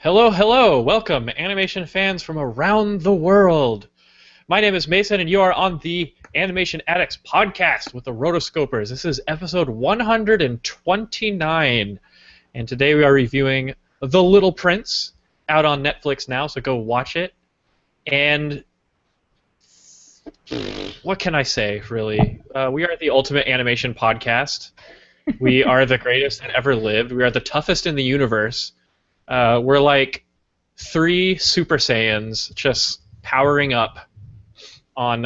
Hello, hello! Welcome, animation fans from around the world. My name is Mason, and you are on the Animation Addicts podcast with the Rotoscopers. This is episode 129, and today we are reviewing The Little Prince, out on Netflix now, so go watch it. And what can I say, really? We are the ultimate animation podcast. We are the greatest that ever lived. We are the toughest in the universe. We're like three Super Saiyans just powering up on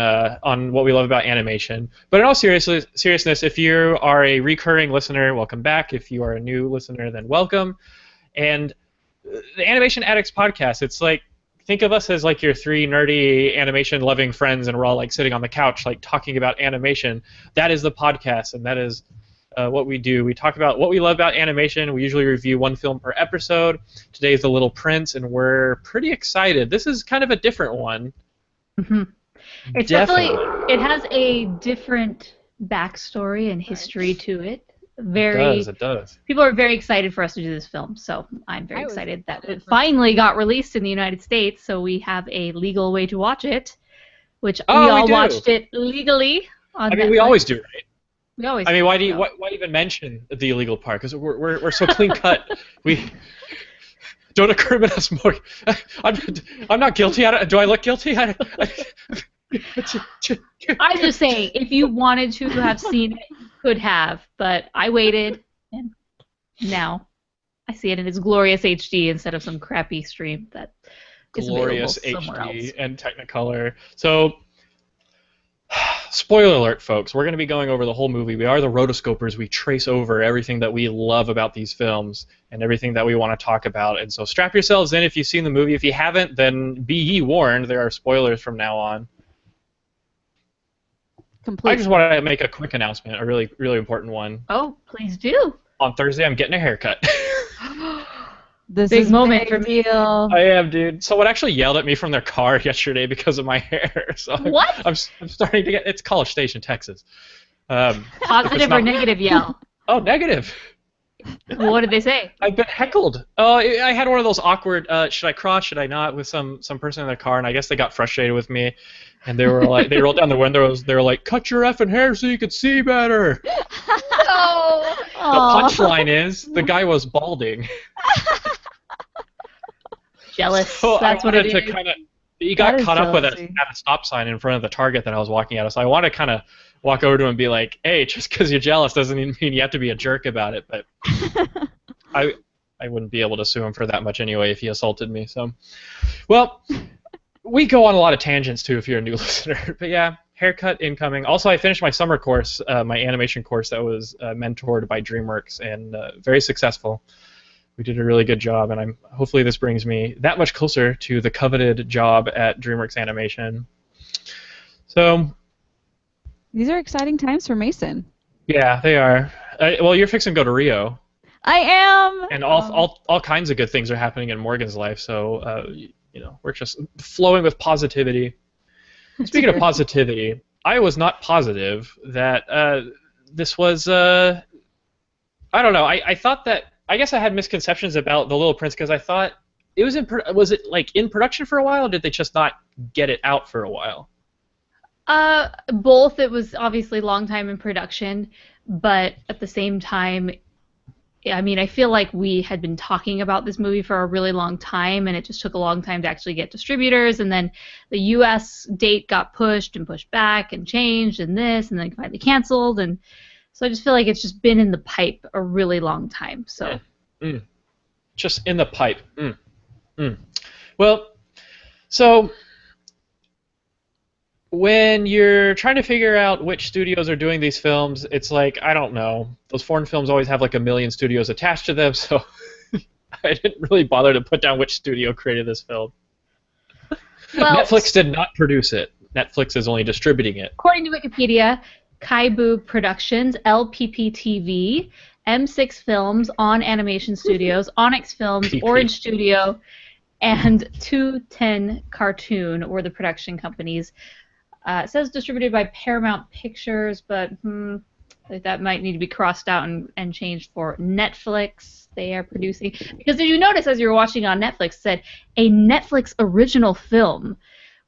what we love about animation. But in all seriousness, if you are a recurring listener, welcome back. If you are a new listener, then welcome. And the Animation Addicts podcast, it's like, think of us as like your three nerdy animation-loving friends, and we're all like sitting on the couch like talking about animation. That is the podcast, and that is what we do. We talk about what we love about animation. We usually review one film per episode. Today is The Little Prince, and we're pretty excited. This is kind of a different one. Mm-hmm. It's definitely, it has a different backstory and history to it. It does. People are very excited for us to do this film, so I'm very excited that it finally got released in the United States, so we have a legal way to watch it, which we all watched it legally on Netflix. We always do, right? We always. Why even mention the illegal part? Because we're so clean cut. We don't incriminate us more. I'm not guilty. Do I look guilty? I'm just saying, if you wanted to have seen it, you could have. But I waited, and now I see it in its glorious HD instead of some crappy stream that is glorious available somewhere HD else. and Technicolor. So. Spoiler alert, folks. We're going to be going over the whole movie. We are the Rotoscopers. We trace over everything that we love about these films and everything that we want to talk about. And so strap yourselves in if you've seen the movie. If you haven't, then be ye warned. There are spoilers from now on. Completely. I just want to make a quick announcement, a really, really important one. Oh, please do. On Thursday, I'm getting a haircut. This big moment for me. I am, dude. Someone actually yelled at me from their car yesterday because of my hair. So what? I'm starting to get. It's College Station, Texas. Positive or negative yell? Oh, negative. Well, what did they say? I've been heckled. I had one of those awkward, should I cross, should I not, with some person in their car, and I guess they got frustrated with me, and they were like, they rolled down the windows, they were like, cut your effing hair so you could see better. No. The punchline is, the guy was balding. Jealous. So that's what it is. He got caught up with at a stop sign in front of the Target that I was walking at, so I want to kind of walk over to him and be like, hey, just because you're jealous doesn't mean you have to be a jerk about it. But I wouldn't be able to sue him for that much anyway if he assaulted me. So, well, we go on a lot of tangents too if you're a new listener. But yeah, haircut incoming. Also, I finished my summer course, my animation course that was mentored by DreamWorks, and very successful. We did a really good job, and hopefully this brings me that much closer to the coveted job at DreamWorks Animation. So. These are exciting times for Mason. Yeah, they are. Well, you're fixing to go to Rio. I am. And all kinds of good things are happening in Morgan's life. So we're just flowing with positivity. Speaking of positivity, I was not positive that this was. I don't know. I thought that. I guess I had misconceptions about The Little Prince because I thought it was was it like in production for a while, or did they just not get it out for a while? Both. It was obviously a long time in production, but at the same time, I mean, I feel like we had been talking about this movie for a really long time, and it just took a long time to actually get distributors, and then the U.S. date got pushed and pushed back and changed, and this, and then finally canceled, and so I just feel like it's just been in the pipe a really long time. So. Just in the pipe. Well, so. When you're trying to figure out which studios are doing these films, it's like, I don't know. Those foreign films always have like a million studios attached to them, so I didn't really bother to put down which studio created this film. Well, Netflix did not produce it. Netflix is only distributing it. According to Wikipedia, Kaibu Productions, LPP-TV, M6 Films, On Animation Studios, Onyx Films, PP. Orange Studio, and 210 Cartoon were the production companies. It says distributed by Paramount Pictures, but Like, that might need to be crossed out and changed for Netflix. They are producing, because did you notice as you were watching on Netflix, it said a Netflix original film,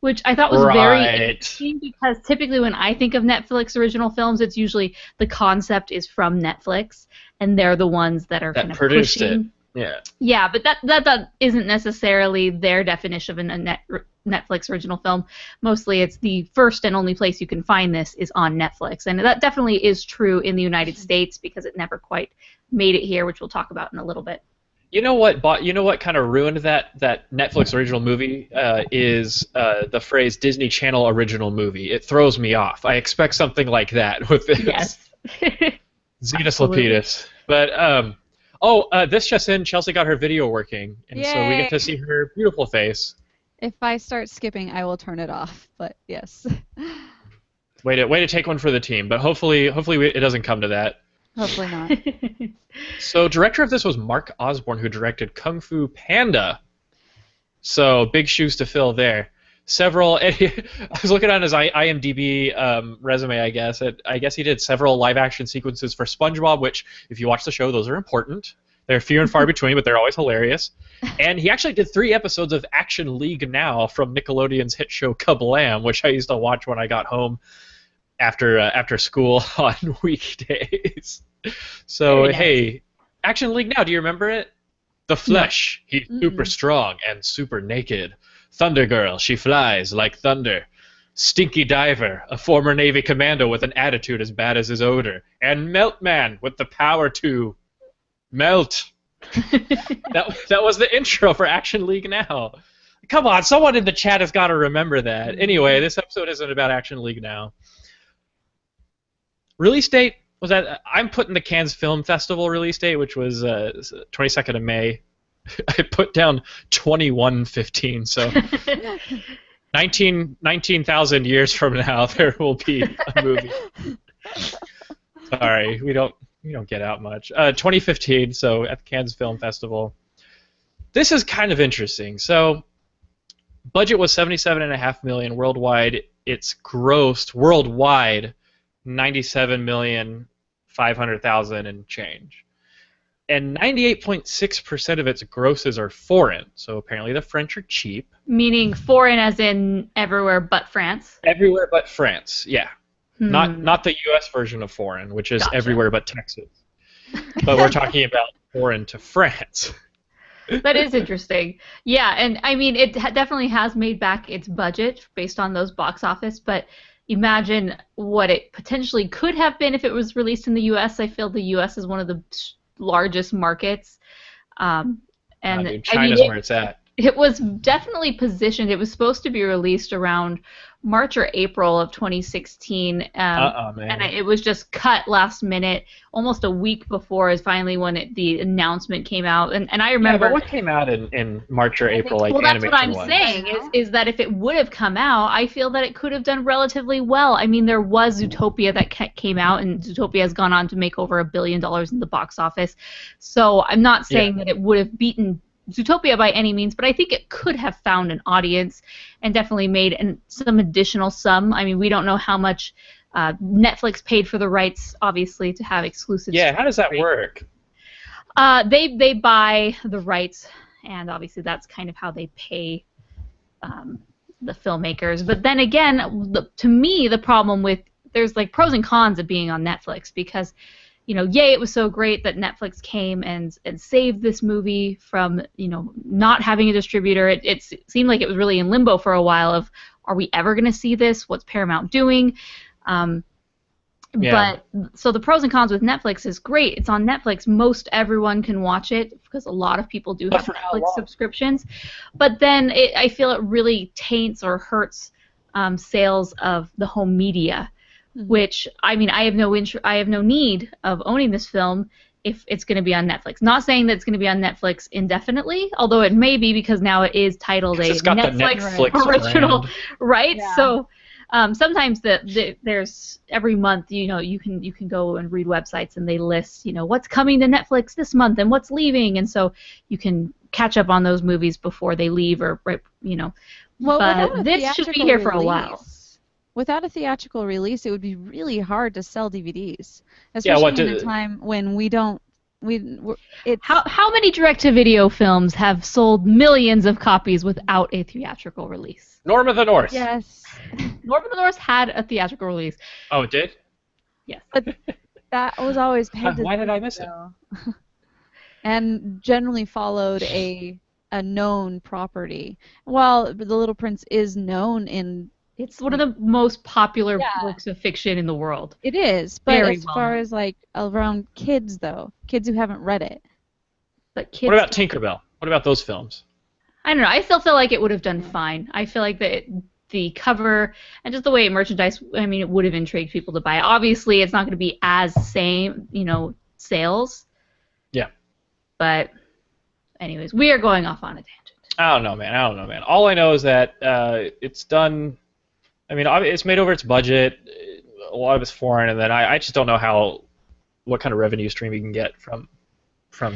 which I thought was very interesting, because typically when I think of Netflix original films, it's usually the concept is from Netflix and they're the ones that are kind of produced pushing. it. Yeah. Yeah, but that isn't necessarily their definition of a Netflix original film. Mostly it's the first and only place you can find this is on Netflix. And that definitely is true in the United States because it never quite made it here, which we'll talk about in a little bit. You know what kind of ruined that Netflix original movie is the phrase Disney Channel original movie. It throws me off. I expect something like that with this. Yes. Zetus Lapidus. But this just in, Chelsea got her video working, and so we get to see her beautiful face. If I start skipping, I will turn it off. But yes. Way to take one for the team. But hopefully it doesn't come to that. Hopefully not. So director of this was Mark Osborne, who directed Kung Fu Panda. So big shoes to fill there. I was looking on his IMDb resume, I guess. I guess he did several live-action sequences for SpongeBob, which, if you watch the show, those are important. They're few and far between, but they're always hilarious. And he actually did 3 episodes of Action League Now from Nickelodeon's hit show Kablam, which I used to watch when I got home after school on weekdays. So, Very nice. Hey, Action League Now, do you remember it? The Flesh, he's super strong and super naked. Thunder Girl, she flies like thunder. Stinky Diver, a former Navy commando with an attitude as bad as his odor. And Melt Man, with the power to melt. That was the intro for Action League Now. Come on, someone in the chat has got to remember that. Anyway, this episode isn't about Action League Now. Release date was that I'm putting the Cannes Film Festival release date, which was 22nd of May. I put down 2115, so 19,000 years from now there will be a movie. Sorry, we don't get out much. 2015, so at the Cannes Film Festival. This is kind of interesting. So budget was $77.5 million worldwide. It's grossed worldwide $97,500,000 and change. And 98.6% of its grosses are foreign, so apparently the French are cheap. Meaning foreign as in everywhere but France? Everywhere but France, yeah. Not the U.S. version of foreign, which is everywhere but Texas. But we're talking about foreign to France. That is interesting. Yeah, and I mean, it definitely has made back its budget based on those box office, but imagine what it potentially could have been if it was released in the U.S. I feel the U.S. is one of the largest markets. And China's where it's at. It was definitely positioned. It was supposed to be released around March or April of 2016, man. and it was just cut last minute, almost a week before is finally when the announcement came out. And I remember. Yeah, but what came out in March or April, like animation? Well, that's what I'm saying is that if it would have come out, I feel that it could have done relatively well. I mean, there was Zootopia that came out, and Zootopia has gone on to make over $1 billion in the box office. So I'm not saying that it would have beaten Zootopia by any means, but I think it could have found an audience and definitely made some additional sum. I mean, we don't know how much Netflix paid for the rights, obviously, to have exclusive. Yeah, how does that work? They buy the rights, and obviously that's kind of how they pay the filmmakers. But then again, to me, the problem with there's like pros and cons of being on Netflix because, yay, it was so great that Netflix came and saved this movie from, not having a distributor. It seemed like it was really in limbo for a while of, are we ever going to see this? What's Paramount doing? But so the pros and cons with Netflix is great. It's on Netflix. Most everyone can watch it because a lot of people do have Netflix subscriptions. But then I feel it really taints or hurts sales of the home media. Which, I mean, I have no need of owning this film if it's going to be on Netflix. Not saying that it's going to be on Netflix indefinitely, although it may be because now it is titled a Netflix original, brand. Right? Yeah. So sometimes there's every month, you can go and read websites and they list, what's coming to Netflix this month and what's leaving, and so you can catch up on those movies before they leave or. Well, but this should be here for a while. without a theatrical release, it would be really hard to sell DVDs, Yeah, especially in a time when we don't. It's How many direct-to-video films have sold millions of copies without a theatrical release? Norm of the North. yes, Norm of the North had a theatrical release. Oh, it did? Yes. but that was always paid. Why did I miss it? And generally followed a known property. While The Little Prince is known in It's one of the most popular Yeah. works of fiction in the world. it is, but Very as well far known. as like around kids though, kids who haven't read it. But kids, What about Tinkerbell? What about those films? I don't know. I still feel like it would have done fine. I feel like the cover and just the way it merchandise, I mean, it would have intrigued people to buy it. Obviously, it's not going to be as same, sales. Yeah. But anyways, we are going off on a tangent. I don't know, man. All I know is that it's done. I mean, it's made over its budget. A lot of it's foreign, and then I just don't know what kind of revenue stream you can get from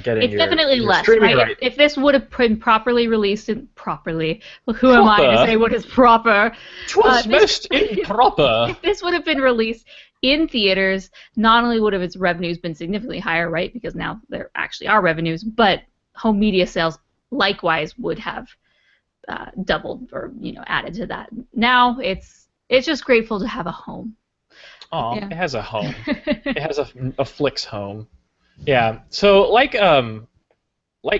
getting It's definitely your less, streaming right? right. If this would have been properly released properly, well, who am I to Proper? say what is proper? 'Twas this- most improper. If this would have been released in theaters, not only would have its revenues been significantly higher, right? Because now there actually are revenues, but home media sales likewise would have doubled or added to that. Now it's just grateful to have a home. Oh, Yeah. it has a home. It has a Flix home. Yeah. So like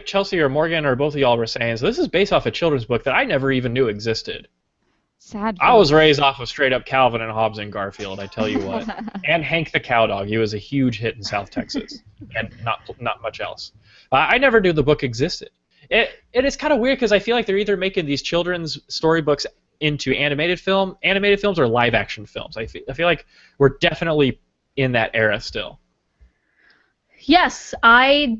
Chelsea or Morgan or both of y'all were saying, so this is based off a children's book that I never even knew existed. Sad. I was raised off of straight up Calvin and Hobbes and Garfield, I tell you what. And Hank the Cowdog. He was a huge hit in South Texas, and not much else. I never knew the book existed. It is kind of weird because I feel like they're either making these children's storybooks into animated films, or live action films. I feel like we're definitely in that era still. Yes, I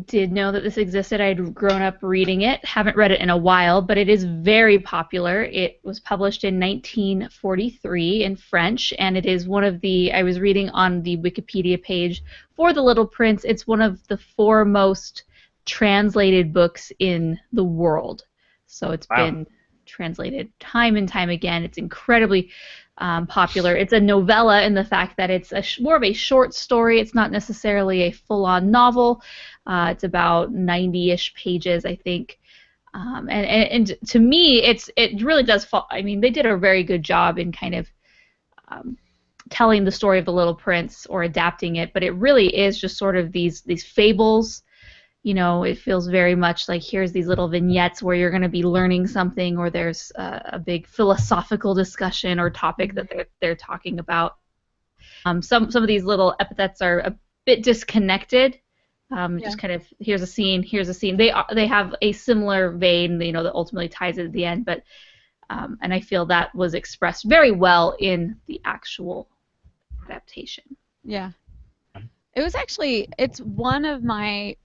did know that this existed. I'd grown up reading it. Haven't read it in a while, but it is very popular. It was published in 1943 in French, and it is one of I was reading on the Wikipedia page for The Little Prince, it's one of the 4 most translated books in the world. So it's been translated time and time again. It's incredibly popular. It's a novella in the fact that it's more of a short story. It's not necessarily a full-on novel. It's about 90-ish pages, I think. And to me, it really does fall. I mean, they did a very good job in kind of telling the story of the Little Prince or adapting it, but it really is just sort of these fables. It feels very much like here's these little vignettes where you're going to be learning something, or there's a big philosophical discussion or topic that they're talking about. Some of these little epithets are a bit disconnected. Just kind of here's a scene. They have a similar vein, that ultimately ties it at the end, but and I feel that was expressed very well in the actual adaptation. Yeah. It's one of my.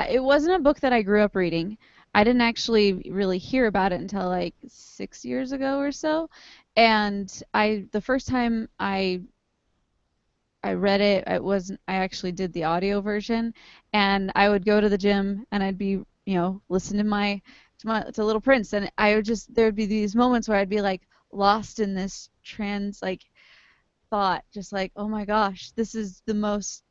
It wasn't a book that I grew up reading. I didn't actually really hear about it until like 6 years ago or so. And the first time I read it, I actually did the audio version, and I would go to the gym and I'd be, listen to Little Prince, and there'd be these moments where I'd be like lost in this thought, just like, oh my gosh, this is the most.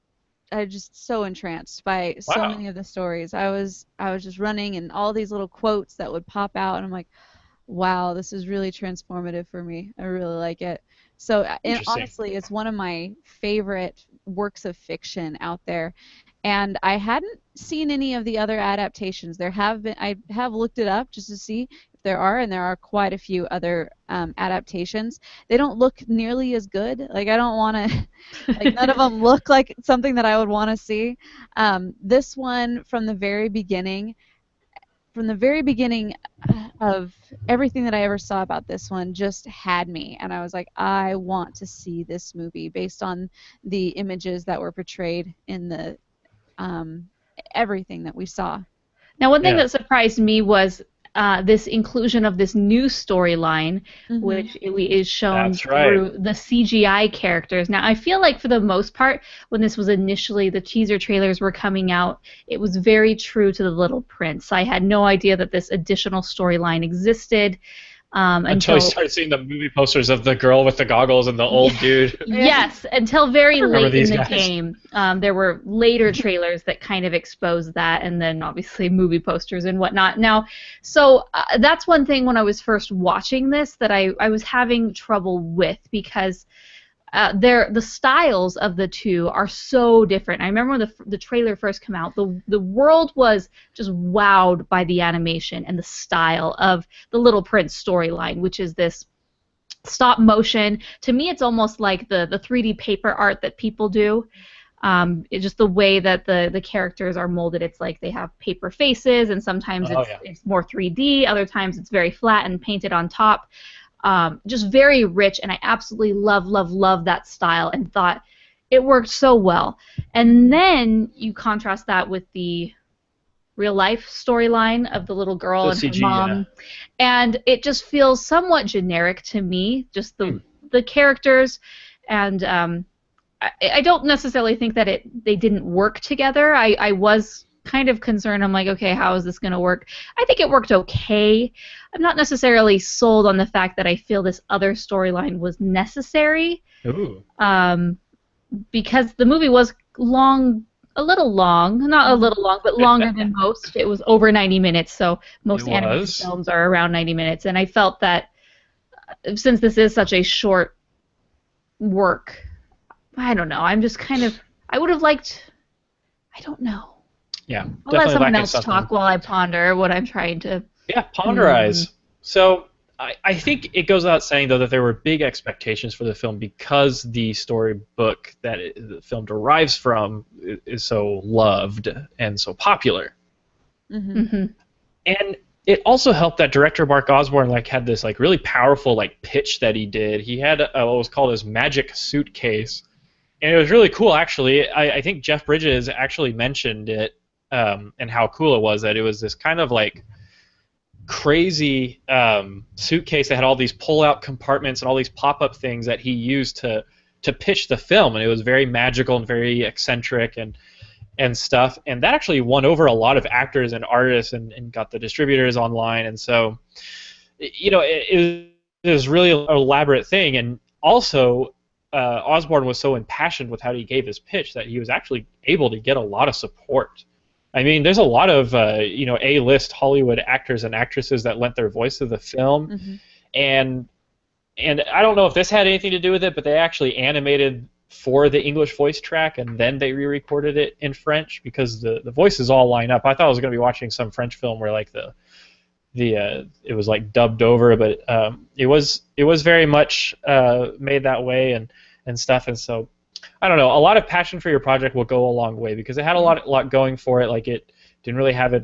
I was just so entranced by so many of the stories. I was just running, and all these little quotes that would pop out, and I'm like, wow, this is really transformative for me. I really like it. So honestly, it's one of my favorite works of fiction out there. And I hadn't seen any of the other adaptations. I have looked it up just to see if there are, and there are quite a few other adaptations. They don't look nearly as good. Like, I don't want to, none of them look like something that I would want to see. This one, from the very beginning of everything that I ever saw about this one, just had me, and I was like, I want to see this movie based on the images that were portrayed in the everything that we saw. Now, one thing that surprised me was this inclusion of this new storyline, which is shown through the CGI characters. Now, I feel like for the most part, when this was initially, the teaser trailers were coming out, it was very true to The Little Prince. I had no idea that this additional storyline existed. Until we started seeing the movie posters of the girl with the goggles and the old dude. Yes, until very late in the guys. game. There were later trailers that kind of exposed that, and then obviously movie posters and whatnot. Now, so that's one thing when I was first watching this that I was having trouble with, because the styles of the two are so different. I remember when the trailer first came out, the world was just wowed by the animation and the style of the Little Prince storyline, which is this stop motion. To me, it's almost like the 3D paper art that people do. It's just the way that the characters are molded. It's like they have paper faces, and sometimes it's more 3D. Other times it's very flat and painted on top. Just very rich, and I absolutely love that style, and thought it worked so well. And then you contrast that with the real life storyline of the little girl and her mom, and it just feels somewhat generic to me, just the characters, and I don't necessarily think that they didn't work together. I was kind of concerned. I'm like, okay, how is this going to work? I think it worked okay. I'm not necessarily sold on the fact that I feel this other storyline was necessary. Ooh. Because the movie was a little long, not a little long, but longer than most. It was over 90 minutes, so most animated films are around 90 minutes, and I felt that since this is such a short work, I don't know, I'm just kind of, I would have liked, I don't know. Yeah, I'll let someone else talk while I ponder what I'm trying to... Yeah, ponderize. So I think it goes without saying, though, that there were big expectations for the film because the storybook that the film derives from is so loved and so popular. Mm-hmm. And it also helped that director Mark Osborne had this really powerful pitch that he did. He had what was called his magic suitcase, and it was really cool. Actually, I think Jeff Bridges actually mentioned it. And how cool it was that it was this kind of crazy suitcase that had all these pull-out compartments and all these pop-up things that he used to pitch the film, and it was very magical and very eccentric and stuff, and that actually won over a lot of actors and artists and got the distributors online, and so it was really an elaborate thing, and also Osborne was so impassioned with how he gave his pitch that he was actually able to get a lot of support. I mean, there's a lot of A-list Hollywood actors and actresses that lent their voice to the film, and I don't know if this had anything to do with it, but they actually animated for the English voice track, and then they re-recorded it in French because the voices all line up. I thought I was going to be watching some French film where it was dubbed over, but it was very much made that way and stuff, and so. I don't know. A lot of passion for your project will go a long way because it had a lot going for it. It didn't really have it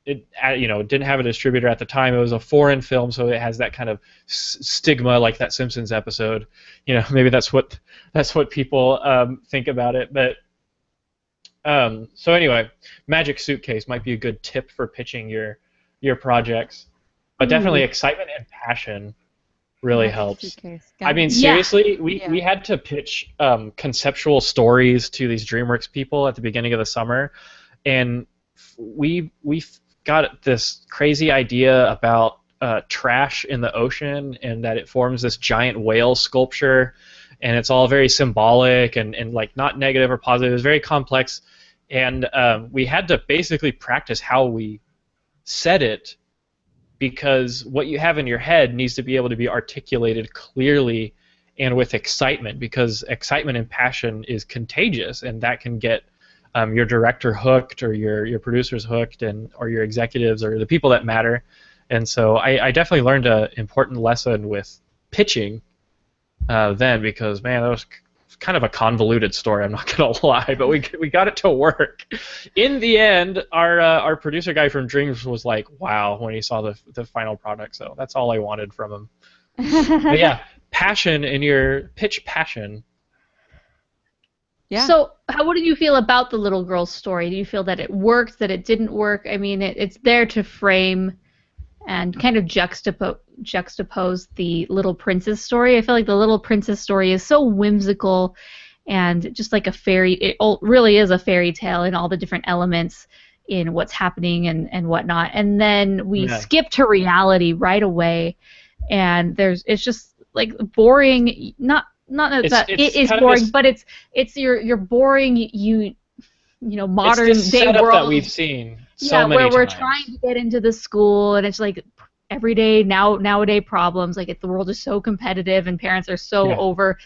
didn't have a distributor at the time. It was a foreign film, so it has that kind of stigma, like that Simpsons episode. Maybe that's what people think about it. But so anyway, Magic Suitcase might be a good tip for pitching your projects, but definitely excitement and passion really helps. I mean, seriously, we had to pitch conceptual stories to these DreamWorks people at the beginning of the summer, and we got this crazy idea about trash in the ocean and that it forms this giant whale sculpture, and it's all very symbolic and not negative or positive. It was very complex, and we had to basically practice how we said it, because what you have in your head needs to be able to be articulated clearly and with excitement, because excitement and passion is contagious, and that can get your director hooked or your producers hooked or your executives or the people that matter. And so I definitely learned an important lesson with pitching then, because, man, that was kind of a convoluted story, I'm not going to lie, but we got it to work. In the end, our producer guy from Dreams was like, wow, when he saw the final product, so that's all I wanted from him. But yeah, passion in your pitch passion. Yeah. So what did you feel about the little girl's story? Do you feel that it worked, that it didn't work? I mean, it's there to frame and kind of juxtapose the Little Princess story. I feel like the Little Princess story is so whimsical and just like a fairy. It really is a fairy tale in all the different elements in what's happening and whatnot. And then we skip to reality right away. and it's just like boring. Not that it is boring, but it's your boring modern it's this day setup world that we've seen so many where we're times. trying to get into the school, and it's like everyday nowadays problems. Like the world is so competitive, and parents are so over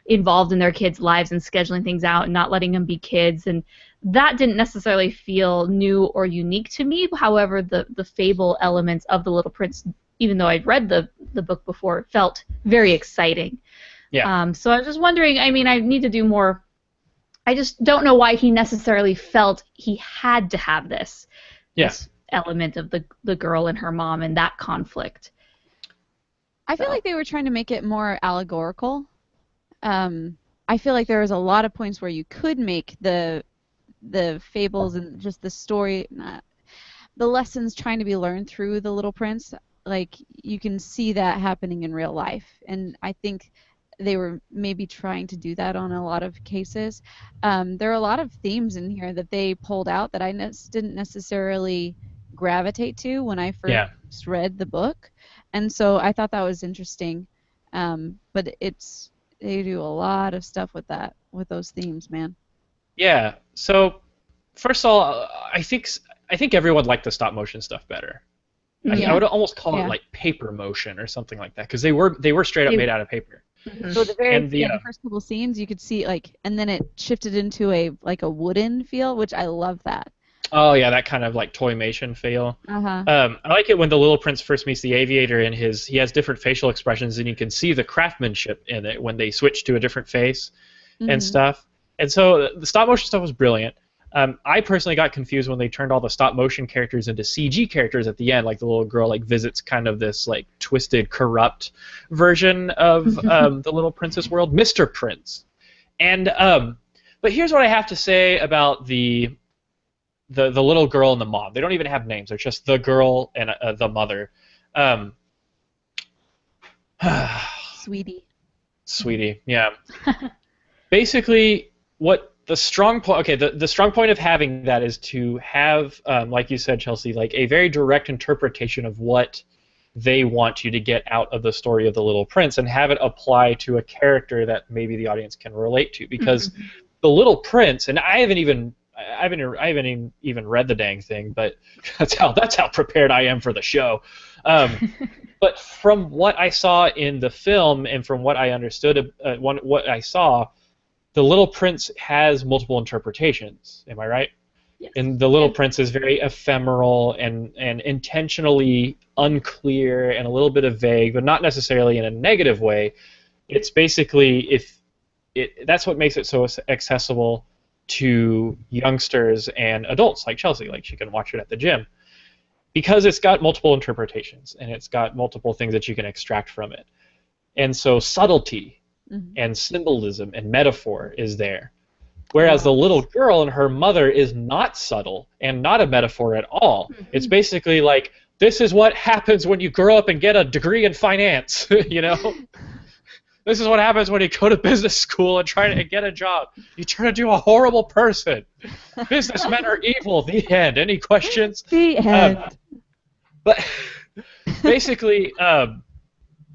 involved in their kids' lives and scheduling things out and not letting them be kids. And that didn't necessarily feel new or unique to me. However, the fable elements of The Little Prince, even though I'd read the book before, felt very exciting. Yeah. So I was just wondering, I mean, I need to do more. I just don't know why he necessarily felt he had to have this element of the girl and her mom and that conflict. I feel like they were trying to make it more allegorical. I feel like there was a lot of points where you could make the fables and just the story, the lessons trying to be learned through The Little Prince. Like, you can see that happening in real life, and I think they were maybe trying to do that on a lot of cases. There are a lot of themes in here that they pulled out that I didn't necessarily gravitate to when I first read the book, and so I thought that was interesting. But they do a lot of stuff with those themes, man. Yeah. So first of all, I think everyone liked the stop motion stuff better. I would almost call it like paper motion or something like that, because they were straight up made out of paper. Mm-hmm. So the first couple scenes, you could see and then it shifted into a wooden feel, which I love that. Oh yeah, that kind of like toymation feel. I like it when the Little Prince first meets the Aviator, and he has different facial expressions, and you can see the craftsmanship in it when they switch to a different face and stuff. And so the stop motion stuff was brilliant. I personally got confused when they turned all the stop motion characters into CG characters at the end, like the little girl visits kind of this like twisted, corrupt version of the Little Prince's world, Mr. Prince. And but here's what I have to say about the little girl and the mom. They don't even have names. They're just the girl and the mother. Sweetie, yeah. Basically, what the strong point? Okay, the strong point of having that is to have, like you said, Chelsea, like a very direct interpretation of what they want you to get out of the story of the Little Prince, and have it apply to a character that maybe the audience can relate to. Because the Little Prince, and I haven't even read the dang thing, but that's how prepared I am for the show. But from what I saw in the film and from what I understood, what I saw, the Little Prince has multiple interpretations. Am I right? Yes. And the Little Prince is very ephemeral and intentionally unclear and a little bit of vague, but not necessarily in a negative way. It's basically that's what makes it so accessible to youngsters and adults like Chelsea. Like, she can watch it at the gym because it's got multiple interpretations and it's got multiple things that you can extract from it. And so subtlety and symbolism and metaphor is there. Whereas the little girl and her mother is not subtle and not a metaphor at all. It's basically like, this is what happens when you grow up and get a degree in finance, you know? This is what happens when you go to business school and try to get a job. You turn into a horrible person. Businessmen are evil. The end. Any questions? The end. But basically,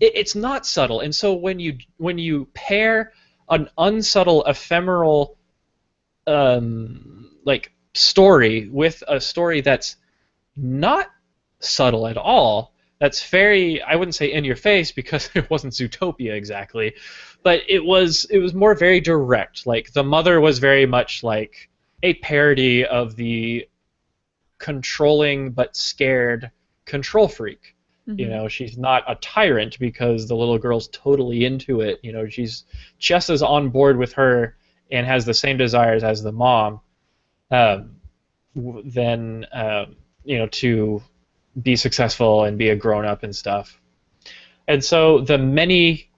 it's not subtle. And so when you pair an unsubtle, ephemeral story with a story that's not subtle at all, that's very, I wouldn't say in your face, because it wasn't Zootopia exactly, but it was more very direct. Like, the mother was very much like a parody of the controlling but scared control freak. You know, she's not a tyrant because the little girl's totally into it. You know, she's just as on board with her and has the same desires as the mom. To be successful and be a grown-up and stuff. And so the many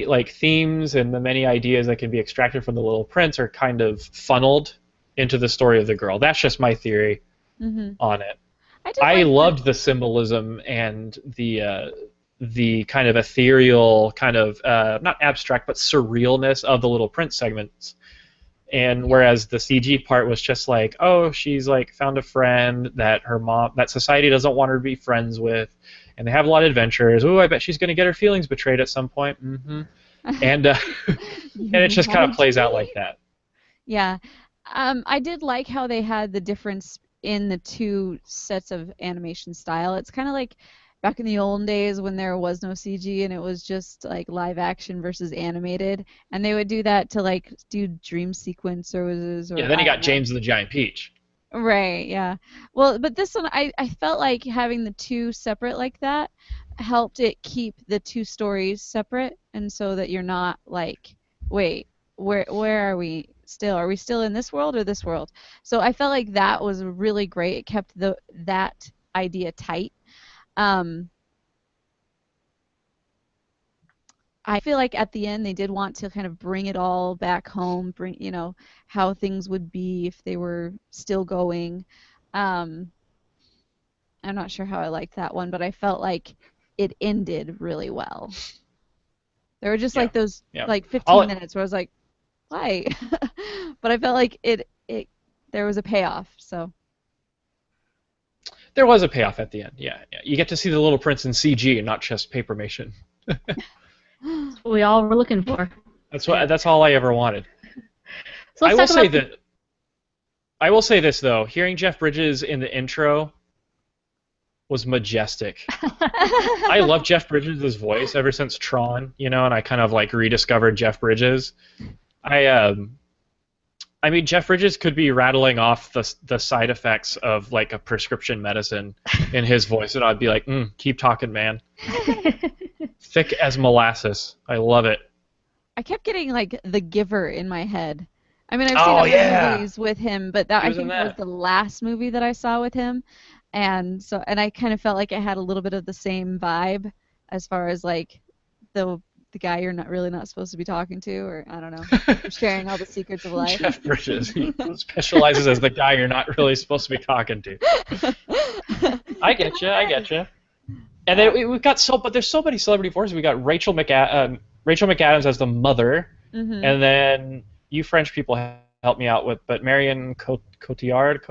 like themes and the many ideas that can be extracted from the Little Prince are kind of funneled into the story of the girl. That's just my theory on it. I loved the symbolism and the kind of ethereal, kind of not abstract but surrealness of the Little Prince segments. And whereas the CG part was just like, oh, she's like found a friend that that society doesn't want her to be friends with, and they have a lot of adventures. Oh, I bet she's going to get her feelings betrayed at some point. And and it just kind of plays out like that. Yeah. I did like how they had the difference in the two sets of animation style. It's kind of like back in the old days when there was no CG and it was just like live action versus animated, and they would do that to like do dream sequencers or Yeah, then you got James and the Giant Peach. Right, yeah. Well, but this one I felt like having the two separate like that helped it keep the two stories separate, and so that you're not like, wait, where are we still? Are we still in this world or this world? So I felt like that was really great. It kept that idea tight. I feel like at the end they did want to kind of bring it all back home, bring, how things would be if they were still going. I'm not sure how I liked that one, but I felt like it ended really well. There were just like those like 15 minutes where I was like, why? But I felt like it there was a payoff, so. There was a payoff at the end, yeah. You get to see the Little Prince in CG and not just papermation. That's what we all were looking for. That's all I ever wanted. So I will say this though, hearing Jeff Bridges in the intro was majestic. I love Jeff Bridges' voice ever since Tron, and I kind of like rediscovered Jeff Bridges. I mean, Jeff Bridges could be rattling off the side effects of like a prescription medicine in his voice, and I'd be like, keep talking, man. Thick as molasses. I love it. I kept getting like The Giver in my head. I mean, I've seen other movies with him, but I think that was the last movie that I saw with him, and I kind of felt like it had a little bit of the same vibe as far as like the guy you're not supposed to be talking to, or I don't know, sharing all the secrets of life. Jeff Bridges, he specializes as the guy you're not really supposed to be talking to. I get you. And then we've got but there's so many celebrity voices. We got Rachel McAdams as the mother, and then you French people help me out with, but Marion Cotillard,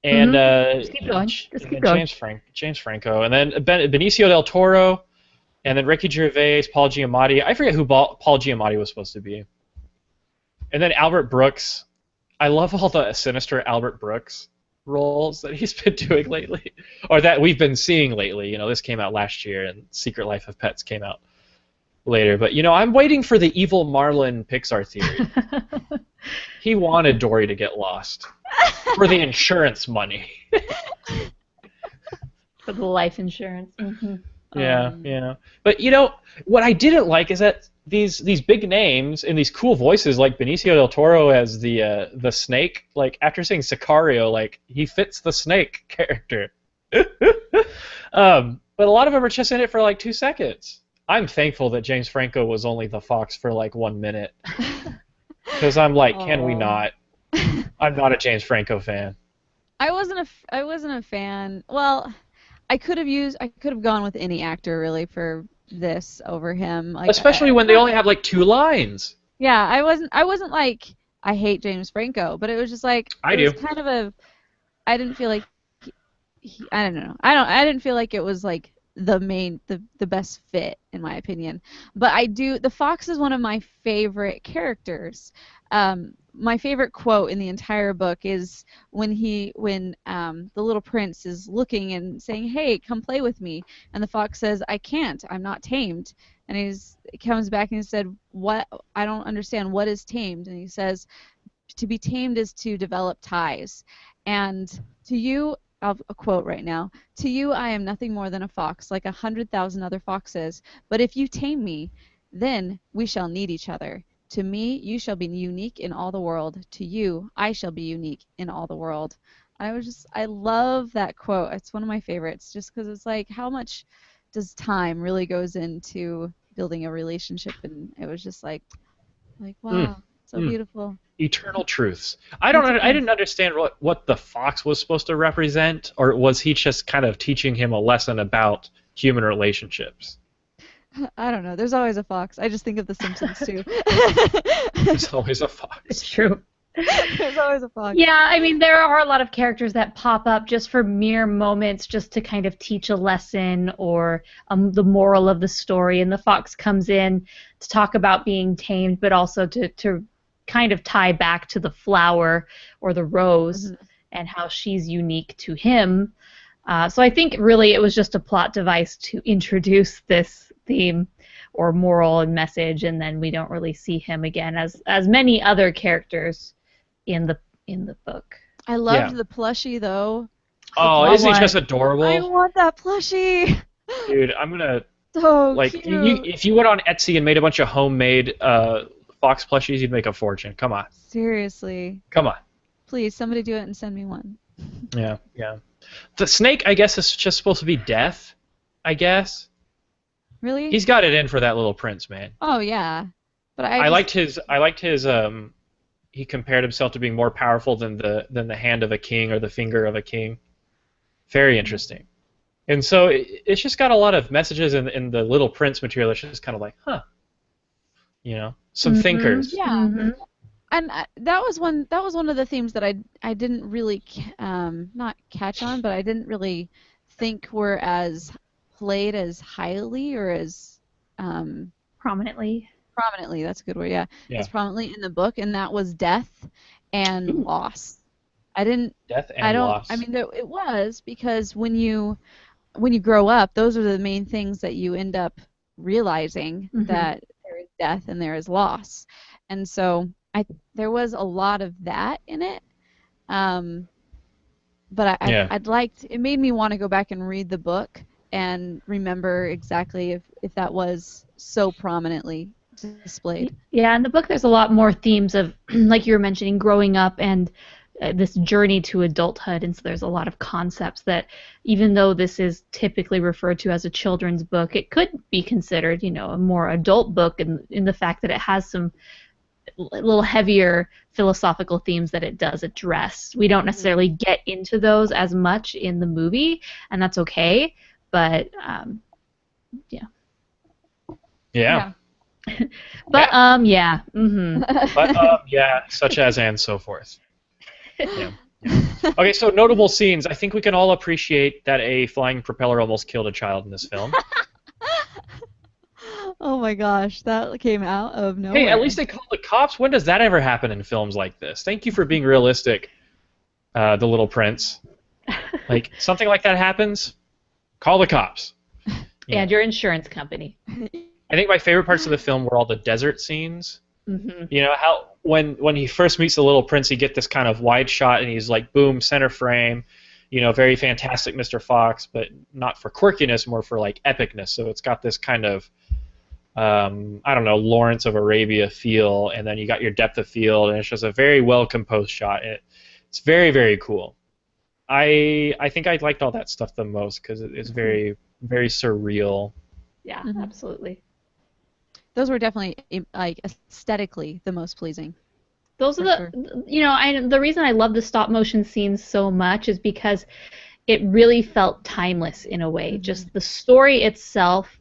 and James Franco, and then Benicio del Toro, and then Ricky Gervais, Paul Giamatti. I forget who Paul Giamatti was supposed to be. And then Albert Brooks. I love all the sinister Albert Brooks roles that he's been doing lately, or that we've been seeing lately. This came out last year, and Secret Life of Pets came out later. But I'm waiting for the evil Marlin Pixar theory. He wanted Dory to get lost for the insurance money. For the life insurance. Yeah. But what I didn't like is that these big names and these cool voices, like Benicio del Toro as the snake, like after seeing Sicario, like he fits the snake character. But a lot of them are just in it for like 2 seconds. I'm thankful that James Franco was only the fox for like 1 minute. Because I'm like, can we not? I'm not a James Franco fan. I wasn't a fan. Well, I could have gone with any actor really for this over him. Like, especially when they only have like 2 lines. Yeah, I wasn't like I hate James Franco, but it was just like I didn't feel like I don't know. I didn't feel like it was like the best fit in my opinion. But the fox is one of my favorite characters. My favorite quote in the entire book is when the little prince is looking and saying, "Hey, come play with me," and the fox says, "I can't. I'm not tamed." And he comes back and he said, "What? I don't understand. What is tamed?" And he says, "To be tamed is to develop ties." And to you, I'll quote right now, "To you I am nothing more than a fox, like 100,000 other foxes. But if you tame me, then we shall need each other. To me, you shall be unique in all the world. To you, I shall be unique in all the world." I love that quote. It's one of my favorites just because it's like how much does time really goes into building a relationship, and it was just like wow, so beautiful. Eternal truths. I didn't understand what the fox was supposed to represent, or was he just kind of teaching him a lesson about human relationships? I don't know. There's always a fox. I just think of The Simpsons too. There's always a It's fox. true. There's always a fox. Yeah, I mean, there are a lot of characters that pop up just for mere moments, just to kind of teach a lesson or the moral of the story. And the fox comes in to talk about being tamed, but also to kind of tie back to the flower or the rose and how she's unique to him. So I think really it was just a plot device to introduce this theme or moral and message, and then we don't really see him again as many other characters in the book. I loved the plushie though. Oh, isn't he just I adorable? want that plushie. Dude, I'm gonna So like cute. if you went on Etsy and made a bunch of homemade fox plushies, you'd make a fortune. Come on. Seriously. Come on. Please, somebody do it and send me one. Yeah, yeah. The snake, I guess, is just supposed to be death, I guess. Really? He's got it in for that little prince, man. Oh yeah. But I liked his he compared himself to being more powerful than the hand of a king or the finger of a king. Very interesting. And so it's just got a lot of messages in the Little Prince material that's just kind of like, huh. You know, some thinkers. Yeah. Mm-hmm. And that was one of the themes that I didn't really not catch on, but I didn't really think were as played as highly or as Prominently. prominently. That's a good word. Yeah, Yeah. as prominently in the book, and that was death and loss. I didn't. Death and I don't. loss. I mean, it was because when you grow up, those are the main things that you end up realizing that there is death and there is loss, and so there was a lot of that in it. But I'd liked it made me want to go back and read the book and remember exactly if that was so prominently displayed. Yeah, in the book there's a lot more themes of, like you were mentioning, growing up and this journey to adulthood, and so there's a lot of concepts that, even though this is typically referred to as a children's book, it could be considered, a more adult book in the fact that it has some little heavier philosophical themes that it does address. We don't necessarily get into those as much in the movie, and that's okay, but yeah. Yeah. But yeah. But yeah, such as and so forth. Yeah. Okay, so notable scenes. I think we can all appreciate that a flying propeller almost killed a child in this film. Oh my gosh, that came out of nowhere. Hey, at least they called the cops. When does that ever happen in films like this? Thank you for being realistic, The Little Prince. Like, something like that happens, call the cops. And your insurance company. I think my favorite parts of the film were all the desert scenes. You know, how when he first meets the Little Prince, you get this kind of wide shot, and he's like, boom, center frame. Very fantastic Mr. Fox, but not for quirkiness, more for like epicness. So it's got this kind of I don't know, Lawrence of Arabia feel, and then you got your depth of field, and it's just a very well composed shot. It's very, very cool. I think I liked all that stuff the most because it's very, very surreal. Yeah, absolutely. Those were definitely like aesthetically the most pleasing. Those are the reason I love the stop motion scenes so much is because it really felt timeless in a way. Just the story itself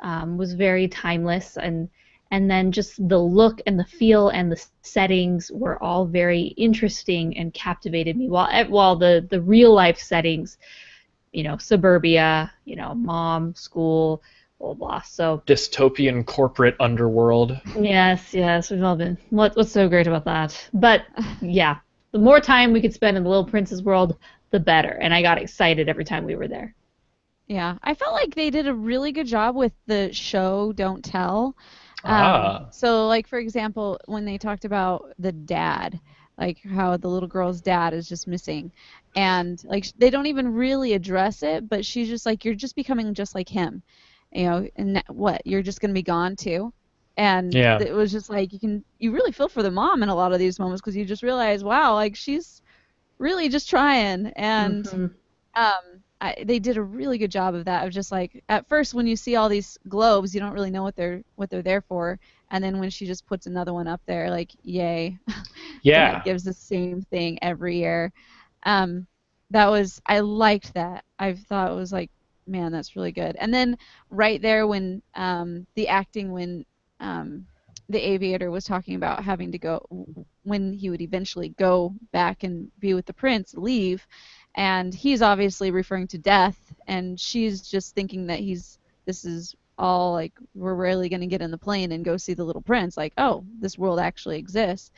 was very timeless, and then just the look and the feel and the settings were all very interesting and captivated me. While the real life settings, suburbia, mom, school, blah blah. So dystopian corporate underworld. Yes, we've all been. What's so great about that? But yeah, the more time we could spend in the Little Prince's world, the better. And I got excited every time we were there. Yeah, I felt like they did a really good job with the show Don't Tell. So, like, for example, when they talked about the dad, like how the little girl's dad is just missing, and like they don't even really address it, but she's just like, you're just becoming just like him, and what, you're just gonna be gone too. And it was just like you really feel for the mom in a lot of these moments because you just realize, wow, like she's really just trying, and they did a really good job of that. Of just like, at first when you see all these globes, you don't really know what they're there for, and then when she just puts another one up there, like, yay. It gives the same thing every year. I liked that. I thought it was like man, that's really good. And then right there when the acting when the aviator was talking about having to go when he would eventually go back and be with the prince, leave, and he's obviously referring to death, and she's just thinking that this is all like we're really going to get in the plane and go see the little prince, like, oh, this world actually exists.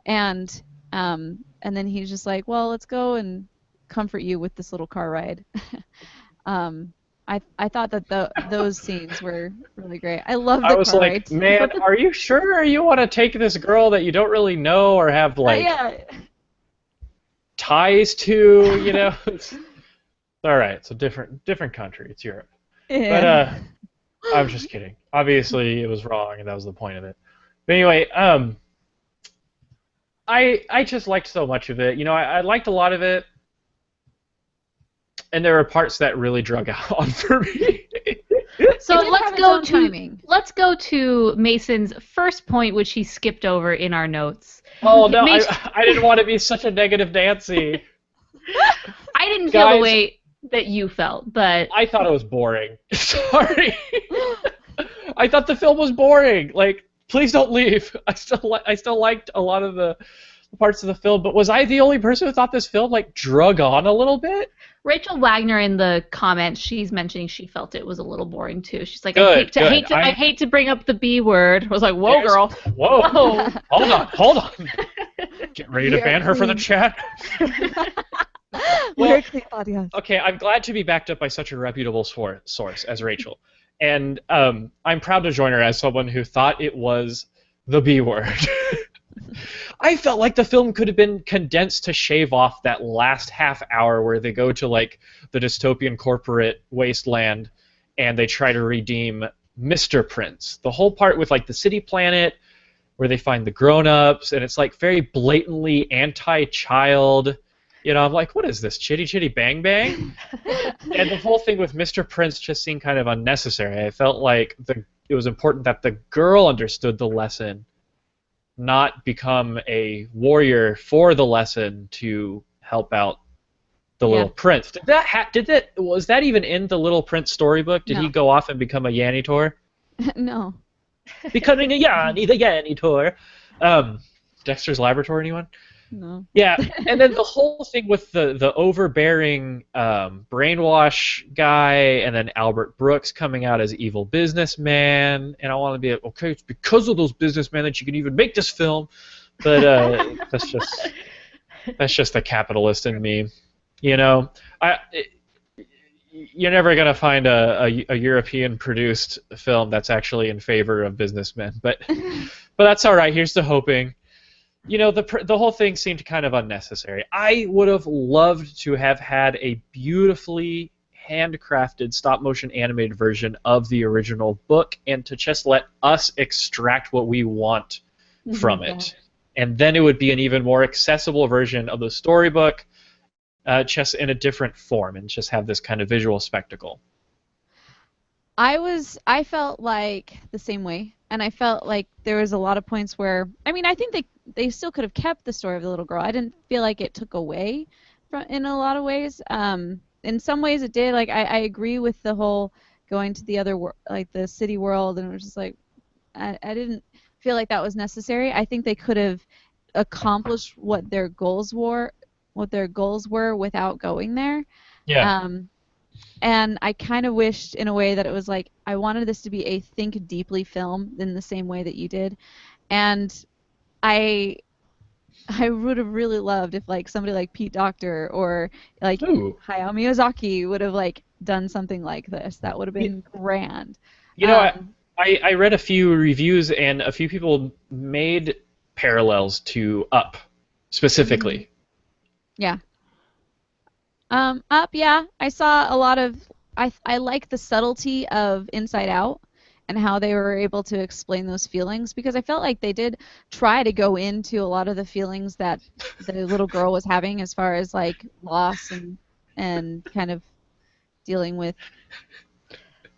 And then he's just like, well, let's go and comfort you with this little car ride. I thought that those scenes were really great. I love the I was car like, rides. man, are you sure you want to take this girl that you don't really know or have like Yeah. ties to? You know, it's all right. It's a different country. It's Europe. Yeah. But I'm just kidding. Obviously, it was wrong, and that was the point of it. But anyway, I just liked so much of it. You know, I liked a lot of it. And there were parts that really drug out on for me. So timing. let's go to Mason's first point, which he skipped over in our notes. Oh no, I didn't want to be such a negative Nancy. I didn't feel the way that you felt, but I thought it was boring. Sorry. I thought the film was boring. Like, please don't leave. I still liked a lot of the parts of the film, but was I the only person who thought this film like drug on a little bit? Rachel Wagner in the comments, she's mentioning she felt it was a little boring too. She's like, Good, I hate to bring up the B word. I was like, whoa, girl. Whoa. Hold on. Get ready to ban her from the chat. Well, okay, I'm glad to be backed up by such a reputable source as Rachel. And I'm proud to join her as someone who thought it was the B word. I felt like the film could have been condensed to shave off that last half hour where they go to like the dystopian corporate wasteland and they try to redeem Mr. Prince. The whole part with like the city planet where they find the grown-ups and it's like very blatantly anti-child. You know, I'm like, what is this? Chitty Chitty Bang Bang? And the whole thing with Mr. Prince just seemed kind of unnecessary. I felt like it was important that the girl understood the lesson, not become a warrior for the lesson to help out the Little Prince. Was that even in the Little Prince storybook? Did he go off and become a Yanitor? No. Becoming a Yanni, the Yanitor. Dexter's Laboratory, anyone? No. Yeah, and then the whole thing with the overbearing brainwash guy, and then Albert Brooks coming out as evil businessman, and I want to be like, okay, it's because of those businessmen that you can even make this film, but that's just the capitalist in me, you know. You're never gonna find a European-produced film that's actually in favor of businessmen, but that's all right. Here's to hoping. You know, the whole thing seemed kind of unnecessary. I would have loved to have had a beautifully handcrafted stop-motion animated version of the original book and to just let us extract what we want from it. And then it would be an even more accessible version of the storybook, just in a different form, and just have this kind of visual spectacle. I felt like the same way, and I felt like there was a lot of points where, I mean, I think they still could have kept the story of the little girl. I didn't feel like it took away in a lot of ways. In some ways it did. Like I agree with the whole going to the other like the city world, and it was just like I didn't feel like that was necessary. I think they could have accomplished what their goals were without going there. Yeah. And I kind of wished in a way that it was like I wanted this to be a think deeply film in the same way that you did, and I would have really loved if like somebody like Pete Docter or like Hayao Miyazaki would have like done something like this. That would have been grand. You know, I read a few reviews and a few people made parallels to Up specifically. Yeah. Up, yeah. I saw a lot of. I like the subtlety of Inside Out and how they were able to explain those feelings, because I felt like they did try to go into a lot of the feelings that the little girl was having as far as like loss and kind of dealing with.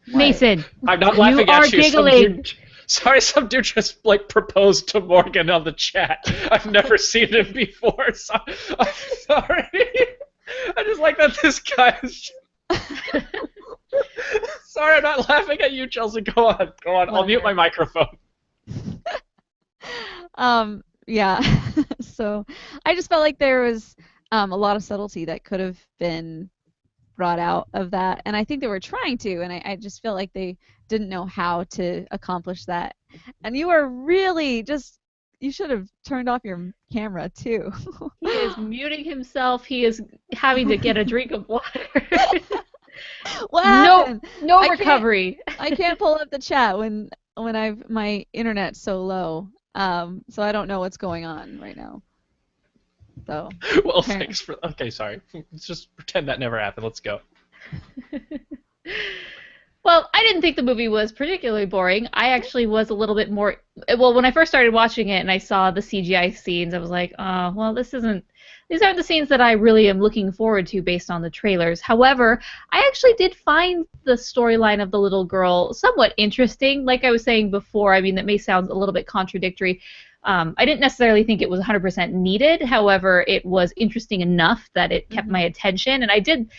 Mason, I'm not laughing you at are you. giggling. Some dude just like proposed to Morgan on the chat. I've never seen him before, so I'm sorry. I just like that this guy is. sorry, I'm not laughing at you, Chelsea. Go on. I'll mute my microphone. Yeah. So I just felt like there was a lot of subtlety that could have been brought out of that, and I think they were trying to, and I just felt like they didn't know how to accomplish that. And you are really just, you should have turned off your camera too. He is muting himself. He is having to get a drink of water. What happened? No recovery. I can't pull up the chat when my internet's so low. So I don't know what's going on right now. So. Well, thanks for. Okay, sorry. Let's just pretend that never happened. Let's go. Well, I didn't think the movie was particularly boring. I actually was a little bit more. Well, when I first started watching it and I saw the CGI scenes, I was like, oh, well, these aren't the scenes that I really am looking forward to based on the trailers. However, I actually did find the storyline of the little girl somewhat interesting. Like I was saying before, I mean, that may sound a little bit contradictory. I didn't necessarily think it was 100% needed. However, it was interesting enough that it kept my attention, and I did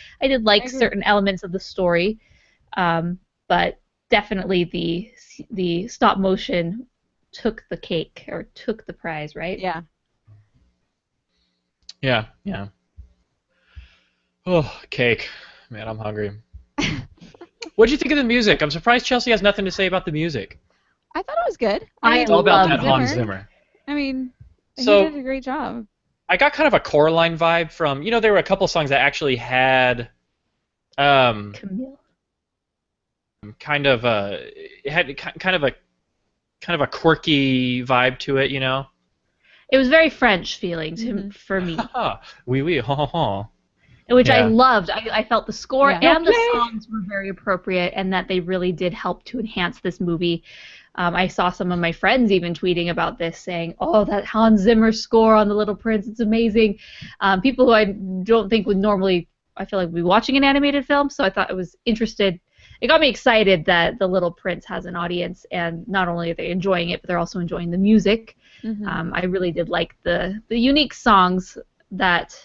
like certain elements of the story. But definitely the stop motion took the cake, or took the prize, right? Yeah. Yeah. Oh, cake. Man, I'm hungry. What'd you think of the music? I'm surprised Chelsea has nothing to say about the music. I thought it was good. It's all about that Hans Zimmer. I mean, he So, did a great job. I got kind of a Coraline vibe from, there were a couple songs that actually had Camille. kind of a quirky vibe to it, It was very French feeling for me. Oui, oui, ha ha ha. Which I loved. I felt the score and the Okay. songs were very appropriate, and that they really did help to enhance this movie. I saw some of my friends even tweeting about this, saying, "Oh, that Hans Zimmer score on The Little Prince, it's amazing." People who I don't think would normally, I feel like, be watching an animated film, so I thought it was interested. It got me excited that The Little Prince has an audience, and not only are they enjoying it, but they're also enjoying the music. I really did like the unique songs that,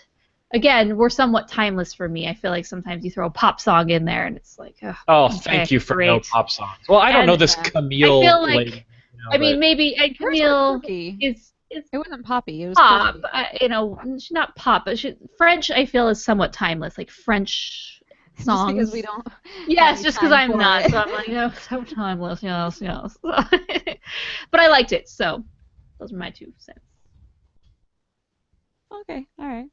again, were somewhat timeless for me. I feel like sometimes you throw a pop song in there, and it's like, thank you for no pop songs. Well, I don't know this Camille I feel like, lady. I mean, maybe Camille is it wasn't poppy. It was pop. quirky. She's not pop, but French, I feel, is somewhat timeless. Like French songs. Just because we don't. Yes, just because I'm not. It. So I'm like, so timeless. Yes. But I liked it, so those are my 2 cents. Okay, all right.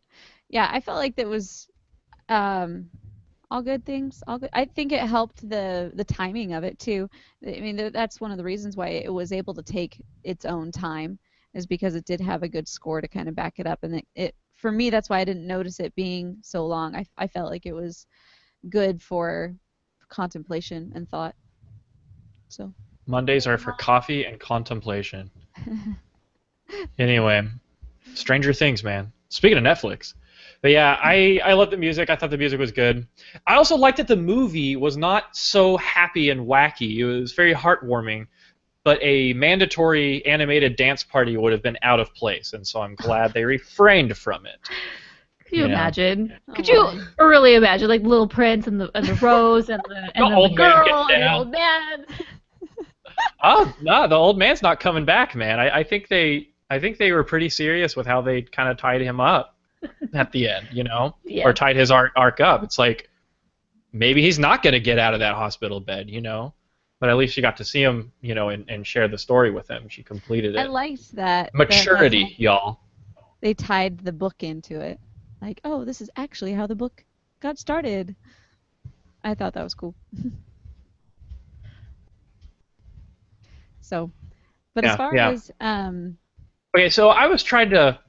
Yeah, I felt like that was all good things. All good. I think it helped the timing of it too. I mean, that's one of the reasons why it was able to take its own time, is because it did have a good score to kind of back it up, and it for me, that's why I didn't notice it being so long. I felt like it was good for contemplation and thought. So Mondays are for coffee and contemplation. Anyway, Stranger Things, man. Speaking of Netflix. But yeah, I love the music. I thought the music was good. I also liked that the movie was not so happy and wacky. It was very heartwarming. But a mandatory animated dance party would have been out of place, and so I'm glad they refrained from it. Could you imagine? Could you really imagine, like, Little Prince and the Rose and the old girl man and the old man? Oh no, the old man's not coming back, man. I think they were pretty serious with how they kind of tied him up at the end, Yeah. or tied his arc up. It's like maybe he's not going to get out of that hospital bed, But at least she got to see him, and share the story with him. She completed it. I liked that. Maturity, y'all. They tied the book into it. Like, oh, this is actually how the book got started. I thought that was cool. So, but as far as okay, so I was trying to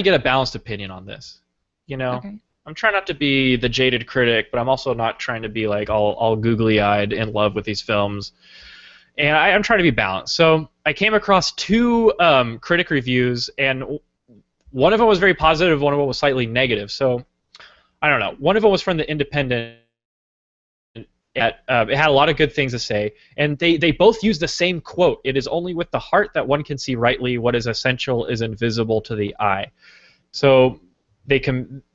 get a balanced opinion on this. Okay. I'm trying not to be the jaded critic, but I'm also not trying to be like all googly-eyed in love with these films. And I'm trying to be balanced. So I came across 2 critic reviews, and one of them was very positive, one of them was slightly negative. So I don't know. One of them was from the Independent. It had a lot of good things to say, and they both use the same quote. It is only with the heart that one can see rightly. What is essential is invisible to the eye. So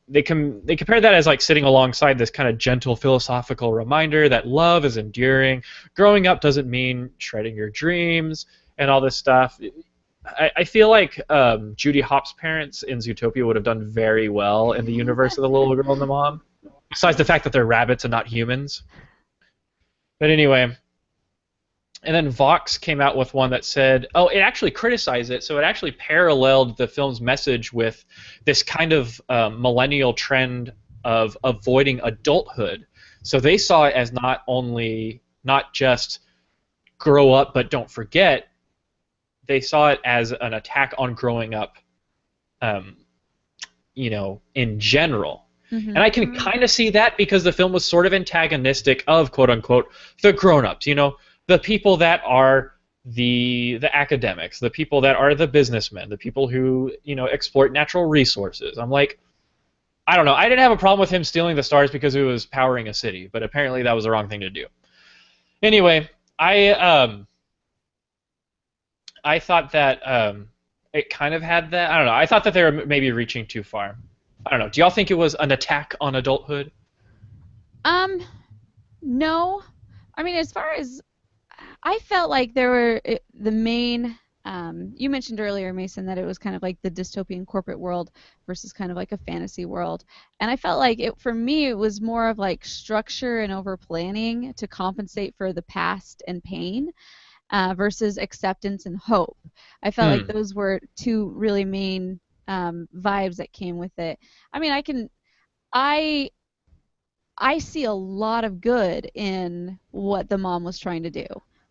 they compare that as like sitting alongside this kind of gentle philosophical reminder that love is enduring. Growing up doesn't mean shredding your dreams and all this stuff. I feel like Judy Hopps' parents in Zootopia would have done very well in the universe of the little girl and the mom. Besides the fact that they're rabbits and not humans. But anyway, and then Vox came out with one that said, oh, it actually criticized it, so it actually paralleled the film's message with this kind of millennial trend of avoiding adulthood. So they saw it as not just grow up but don't forget. They saw it as an attack on growing up, in general. Mm-hmm. And I can kind of see that because the film was sort of antagonistic of, quote unquote, the grown-ups, the people that are the academics, the people that are the businessmen, the people who, exploit natural resources. I'm like, I don't know. I didn't have a problem with him stealing the stars because he was powering a city, but apparently that was the wrong thing to do. Anyway, I thought that it kind of had that. I don't know. I thought that they were maybe reaching too far. I don't know. Do y'all think it was an attack on adulthood? No. I mean, as far as I felt like there were the main. You mentioned earlier, Mason, that it was kind of like the dystopian corporate world versus kind of like a fantasy world, and I felt like for me it was more of like structure and over planning to compensate for the past and pain. Versus acceptance and hope. I felt like those were two really main vibes that came with it. I mean, I see a lot of good in what the mom was trying to do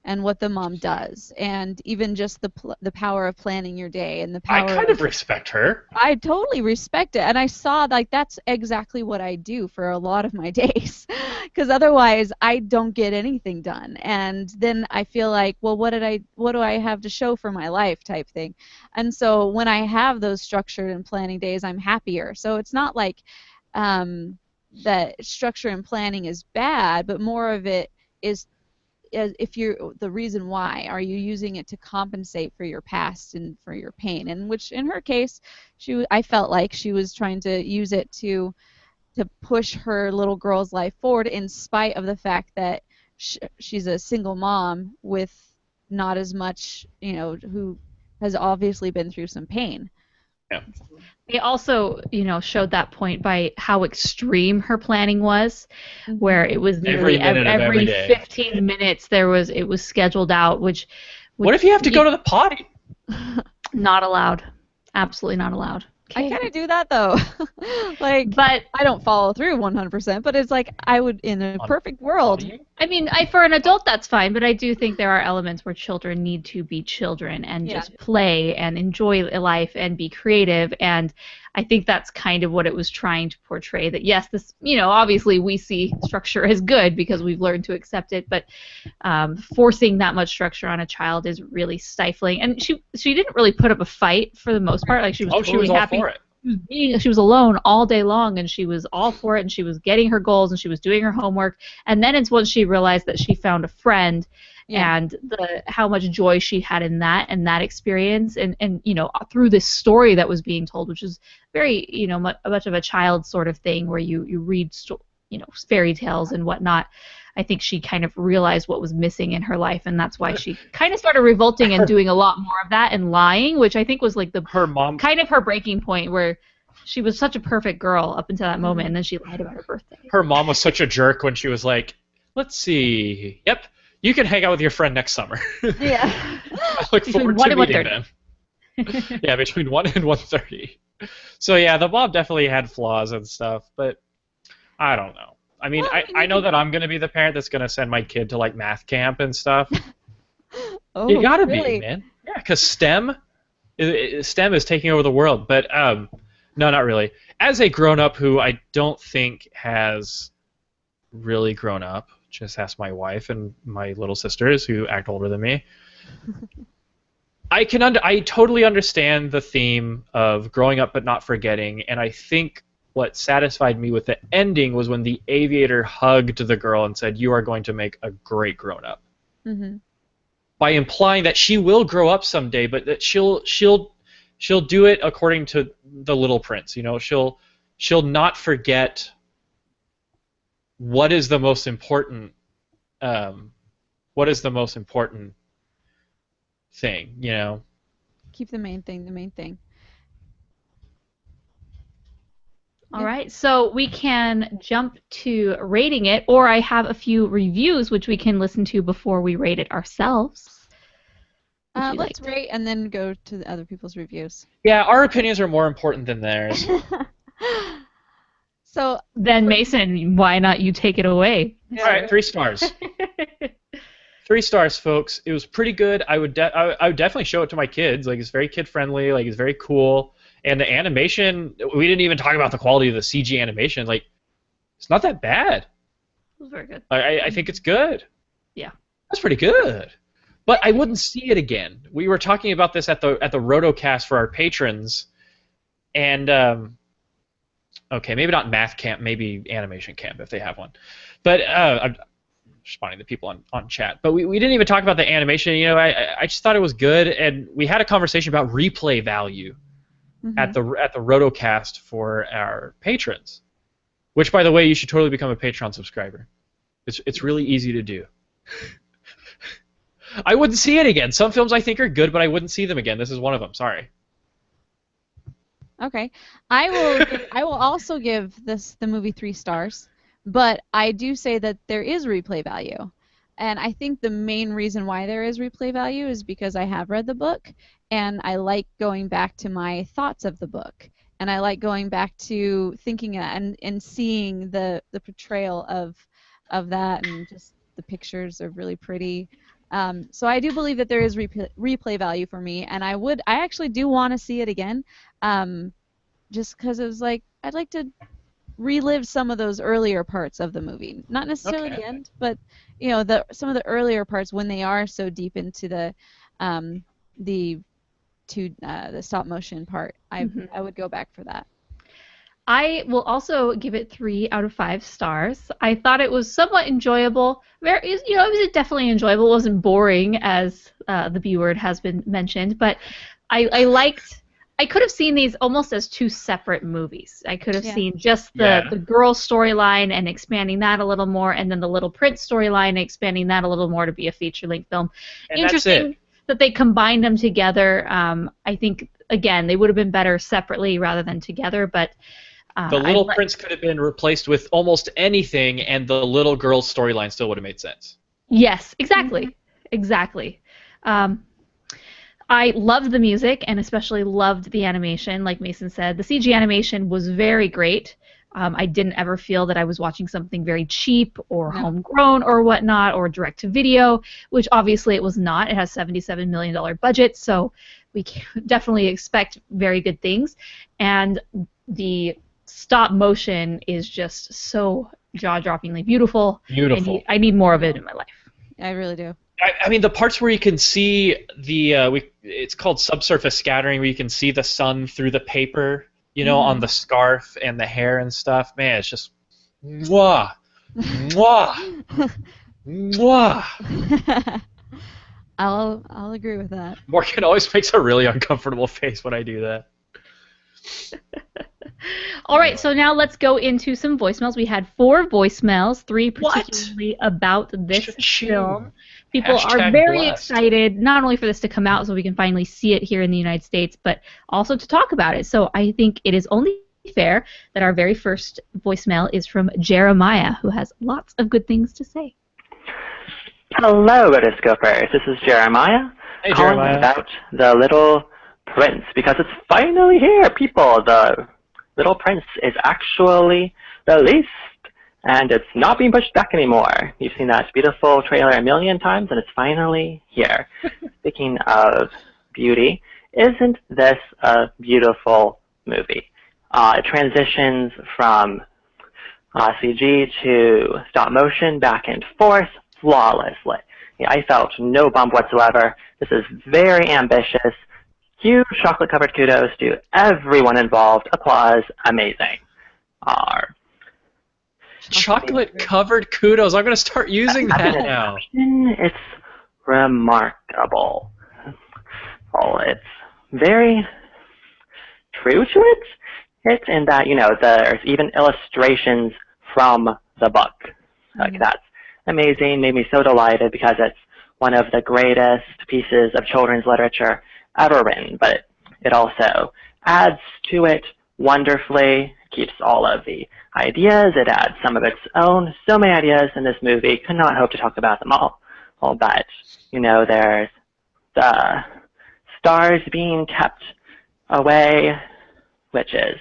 and what the mom does, and even just the power of planning your day and the power. I kind of respect her. I totally respect it, and I saw like that's exactly what I do for a lot of my days, because otherwise I don't get anything done, and then I feel like, well, what do I have to show for my life type thing, and so when I have those structured and planning days, I'm happier. So it's not like that structure and planning is bad, but more of it is. If you're the reason why, are you using it to compensate for your past and for your pain? And which in her case, I felt like she was trying to use it to push her little girl's life forward, in spite of the fact that she's a single mom with not as much, who has obviously been through some pain. Yeah. They also, showed that point by how extreme her planning was, where it was nearly every 15 minutes it was scheduled out. Which what if you have to go to the potty? Not allowed. Absolutely not allowed. Okay. I kind of do that though. But I don't follow through 100%. But it's like I would in a perfect world. I mean, for an adult that's fine, but I do think there are elements where children need to be children and just play and enjoy life and be creative, and I think that's kind of what it was trying to portray. That yes, this, obviously we see structure as good because we've learned to accept it, but forcing that much structure on a child is really stifling. And she didn't really put up a fight for the most part. Like she was totally happy. For it. She was alone all day long, and she was all for it, and she was getting her goals, and she was doing her homework. And then it's when she realized that she found a friend, and how much joy she had in that and that experience, and through this story that was being told, which is very much of a child sort of thing, where you read fairy tales and whatnot. I think she kind of realized what was missing in her life, and that's why she kind of started revolting and doing a lot more of that and lying, which I think was like her mom kind of her breaking point, where she was such a perfect girl up until that moment, and then she lied about her birthday. Her mom was such a jerk when she was like, "Let's see, yep, you can hang out with your friend next summer." Yeah. I look forward to meeting them. Yeah, between 1 and 1:30. So yeah, the mom definitely had flaws and stuff, but I don't know. I mean, I know that I'm going to be the parent that's going to send my kid to, like, math camp and stuff. Oh, you got to really? be, man. Yeah, because STEM is taking over the world. But, no, not really. As a grown-up who I don't think has really grown up, just ask my wife and my little sisters who act older than me, I totally understand the theme of growing up but not forgetting, and I think what satisfied me with the ending was when the aviator hugged the girl and said, "You are going to make a great grown-up." Mm-hmm. By implying that she will grow up someday, but that she'll do it according to the Little Prince. She'll she'll not forget what is the most important thing, you know. Keep the main thing the main thing. All right, so we can jump to rating it, or I have a few reviews which we can listen to before we rate it ourselves. Let's rate and then go to the other people's reviews. Yeah, our opinions are more important than theirs. So then, Mason, why not you take it away? All right, 3 stars. 3 stars, folks. It was pretty good. I would definitely show it to my kids. Like, it's very kid friendly. Like, it's very cool. And the animation, we didn't even talk about the quality of the CG animation. Like, it's not that bad. It was very good. I think it's good. Yeah. That's pretty good. But I wouldn't see it again. We were talking about this at the Rotocast for our patrons, and okay, maybe not math camp, maybe animation camp if they have one. But I'm responding to people on chat. But we didn't even talk about the animation. You know, I just thought it was good, and we had a conversation about replay value at the Rotocast for our patrons. Which, by the way, you should totally become a Patreon subscriber. It's really easy to do. I wouldn't see it again. Some films I think are good, but I wouldn't see them again. This is one of them. Sorry. Okay, I will also give the movie 3 stars, but I do say that there is replay value, and I think the main reason why there is replay value is because I have read the book, and I like going back to my thoughts of the book, and I like going back to thinking and seeing the portrayal of that, and just the pictures are really pretty. So I do believe that there is replay value for me, and I actually do want to see it again, just because it was like I'd like to relive some of those earlier parts of the movie, not necessarily the end, but you know some of the earlier parts when they are so deep into the stop motion part. I would go back for that. I will also give it 3 out of 5 stars. I thought it was somewhat enjoyable. It was definitely enjoyable. It wasn't boring, as the B word has been mentioned, but I liked. I could have seen these almost as 2 separate movies. I could have seen just the girl storyline and expanding that a little more, and then the Little Prince storyline and expanding that a little more to be a feature-length film. And interesting that they combined them together. I think, again, they would have been better separately rather than together, but the Little Prince could have been replaced with almost anything, and the little girl's storyline still would have made sense. Yes, exactly. Exactly. I loved the music, and especially loved the animation, like Mason said. The CG animation was very great. I didn't ever feel that I was watching something very cheap or homegrown or whatnot, or direct-to-video, which obviously it was not. It has $77 million budget, so we can definitely expect very good things. And the stop motion is just so jaw-droppingly beautiful. Beautiful. I need more of it in my life. I really do. I mean, the parts where you can see it's called subsurface scattering, where you can see the sun through the paper, on the scarf and the hair and stuff. Man, it's just mwah, mwah, mwah. I'll agree with that. Morgan always makes a really uncomfortable face when I do that. All right, so now let's go into some voicemails. We had 4 voicemails, 3 particularly about this film. People are very excited, not only for this to come out so we can finally see it here in the United States, but also to talk about it. So I think it is only fair that our very first voicemail is from Jeremiah, who has lots of good things to say. Hello, Rotoscopers. This is Jeremiah. Hey, Jeremiah. Calling about The Little Prince, because it's finally here, people. The Little Prince is actually released, and it's not being pushed back anymore. You've seen that beautiful trailer a million times, and it's finally here. Speaking of beauty, isn't this a beautiful movie? It transitions from CG to stop motion back and forth flawlessly. I felt no bump whatsoever. This is very ambitious. Huge chocolate-covered kudos to everyone involved. Applause. Amazing. Chocolate-covered kudos. I'm going to start using that now. It's remarkable. Well, it's very true to it. it in that, there's even illustrations from the book. Like, that's amazing, made me so delighted because it's one of the greatest pieces of children's literature ever written, but it also adds to it wonderfully, keeps all of the ideas, it adds some of its own, so many ideas in this movie, could not hope to talk about them all. But, there's the stars being kept away, which is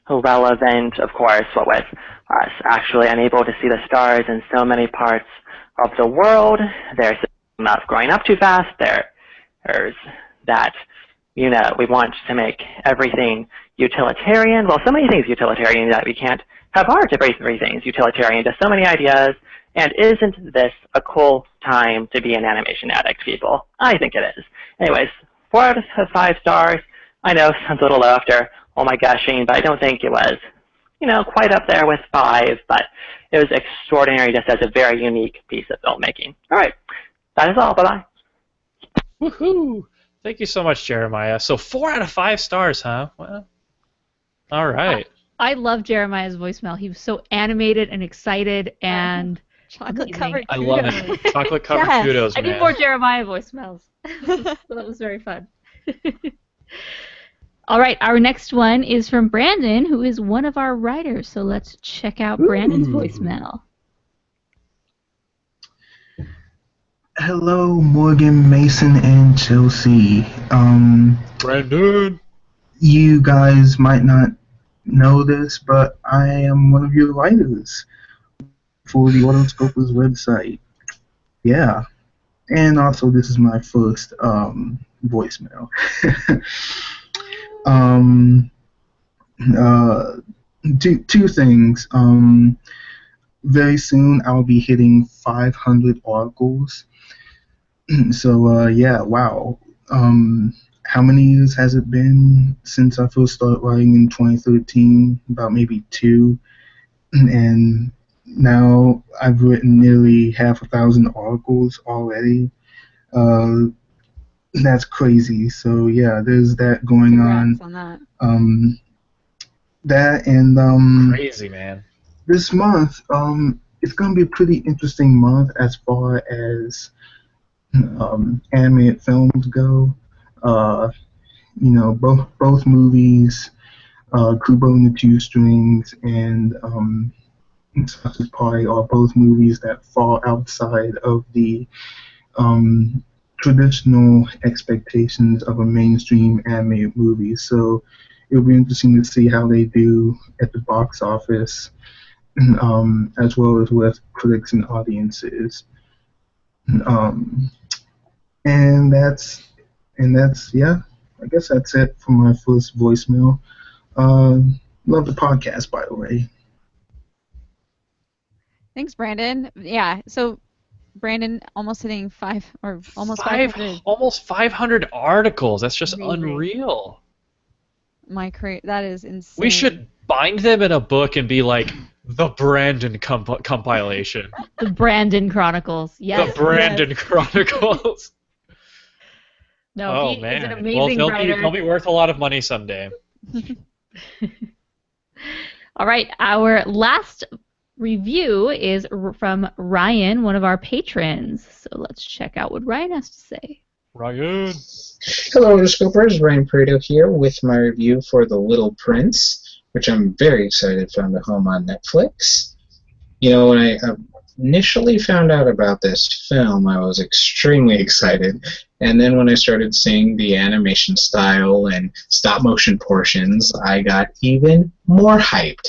relevant, of course, what with us actually unable to see the stars in so many parts of the world. There's not growing up too fast. There's that, we want to make everything utilitarian. Well, so many things utilitarian that we can't have art if everything's utilitarian. Just so many ideas. And isn't this a cool time to be an animation addict, people? I think it is. Anyways, 4 out of 5 stars. I know, sounds a little low after all my gushing, but I don't think it was, quite up there with 5, but it was extraordinary just as a very unique piece of filmmaking. All right, that is all. Bye-bye. Woohoo! Thank you so much, Jeremiah. So 4 out of 5 stars, huh? Well, all right. I love Jeremiah's voicemail. He was so animated and excited and Chocolate-covered I love it. Chocolate-covered Yes. kudos, I man. need more Jeremiah voicemails. So that was very fun. All right, our next one is from Brandon, who is one of our writers. So let's check out Brandon's voicemail. Hello, Morgan, Mason, and Chelsea. Brandon! You guys might not know this, but I am one of your writers for the Rotoscopers website. Yeah. And also, this is my first voicemail. Two things. Very soon, I'll be hitting 500 articles. So, yeah, wow. How many years has it been since I first started writing in 2013? About maybe 2. And now I've written nearly 1,000 articles already. That's crazy. So, yeah, there's that going Congrats on. that. That and Crazy, man. this month, it's going to be a pretty interesting month as far as animated films go. Both movies, Kubo and the Two Strings, and Sausage Party are both movies that fall outside of the traditional expectations of a mainstream animated movie. So it'll be interesting to see how they do at the box office, as well as with critics and audiences. And that's yeah. I guess that's it for my first voicemail. Love the podcast, by the way. Thanks, Brandon. Yeah, so Brandon almost hitting 500. Almost 500 articles. That's just Amazing. unreal. That is insane. We should bind them in a book and be like the Brandon compilation. The Brandon Chronicles. Yes. The Brandon Chronicles. No, Oh he man. is an amazing well, writer. he'll be worth a lot of money someday. All right, our last review is from Ryan, one of our patrons. So let's check out what Ryan has to say. Ryan. Hello, Rotoscopers. Ryan Pareto here with my review for The Little Prince, which I'm very excited found a home on Netflix. When I initially found out about this film, I was extremely excited. And then when I started seeing the animation style and stop-motion portions, I got even more hyped.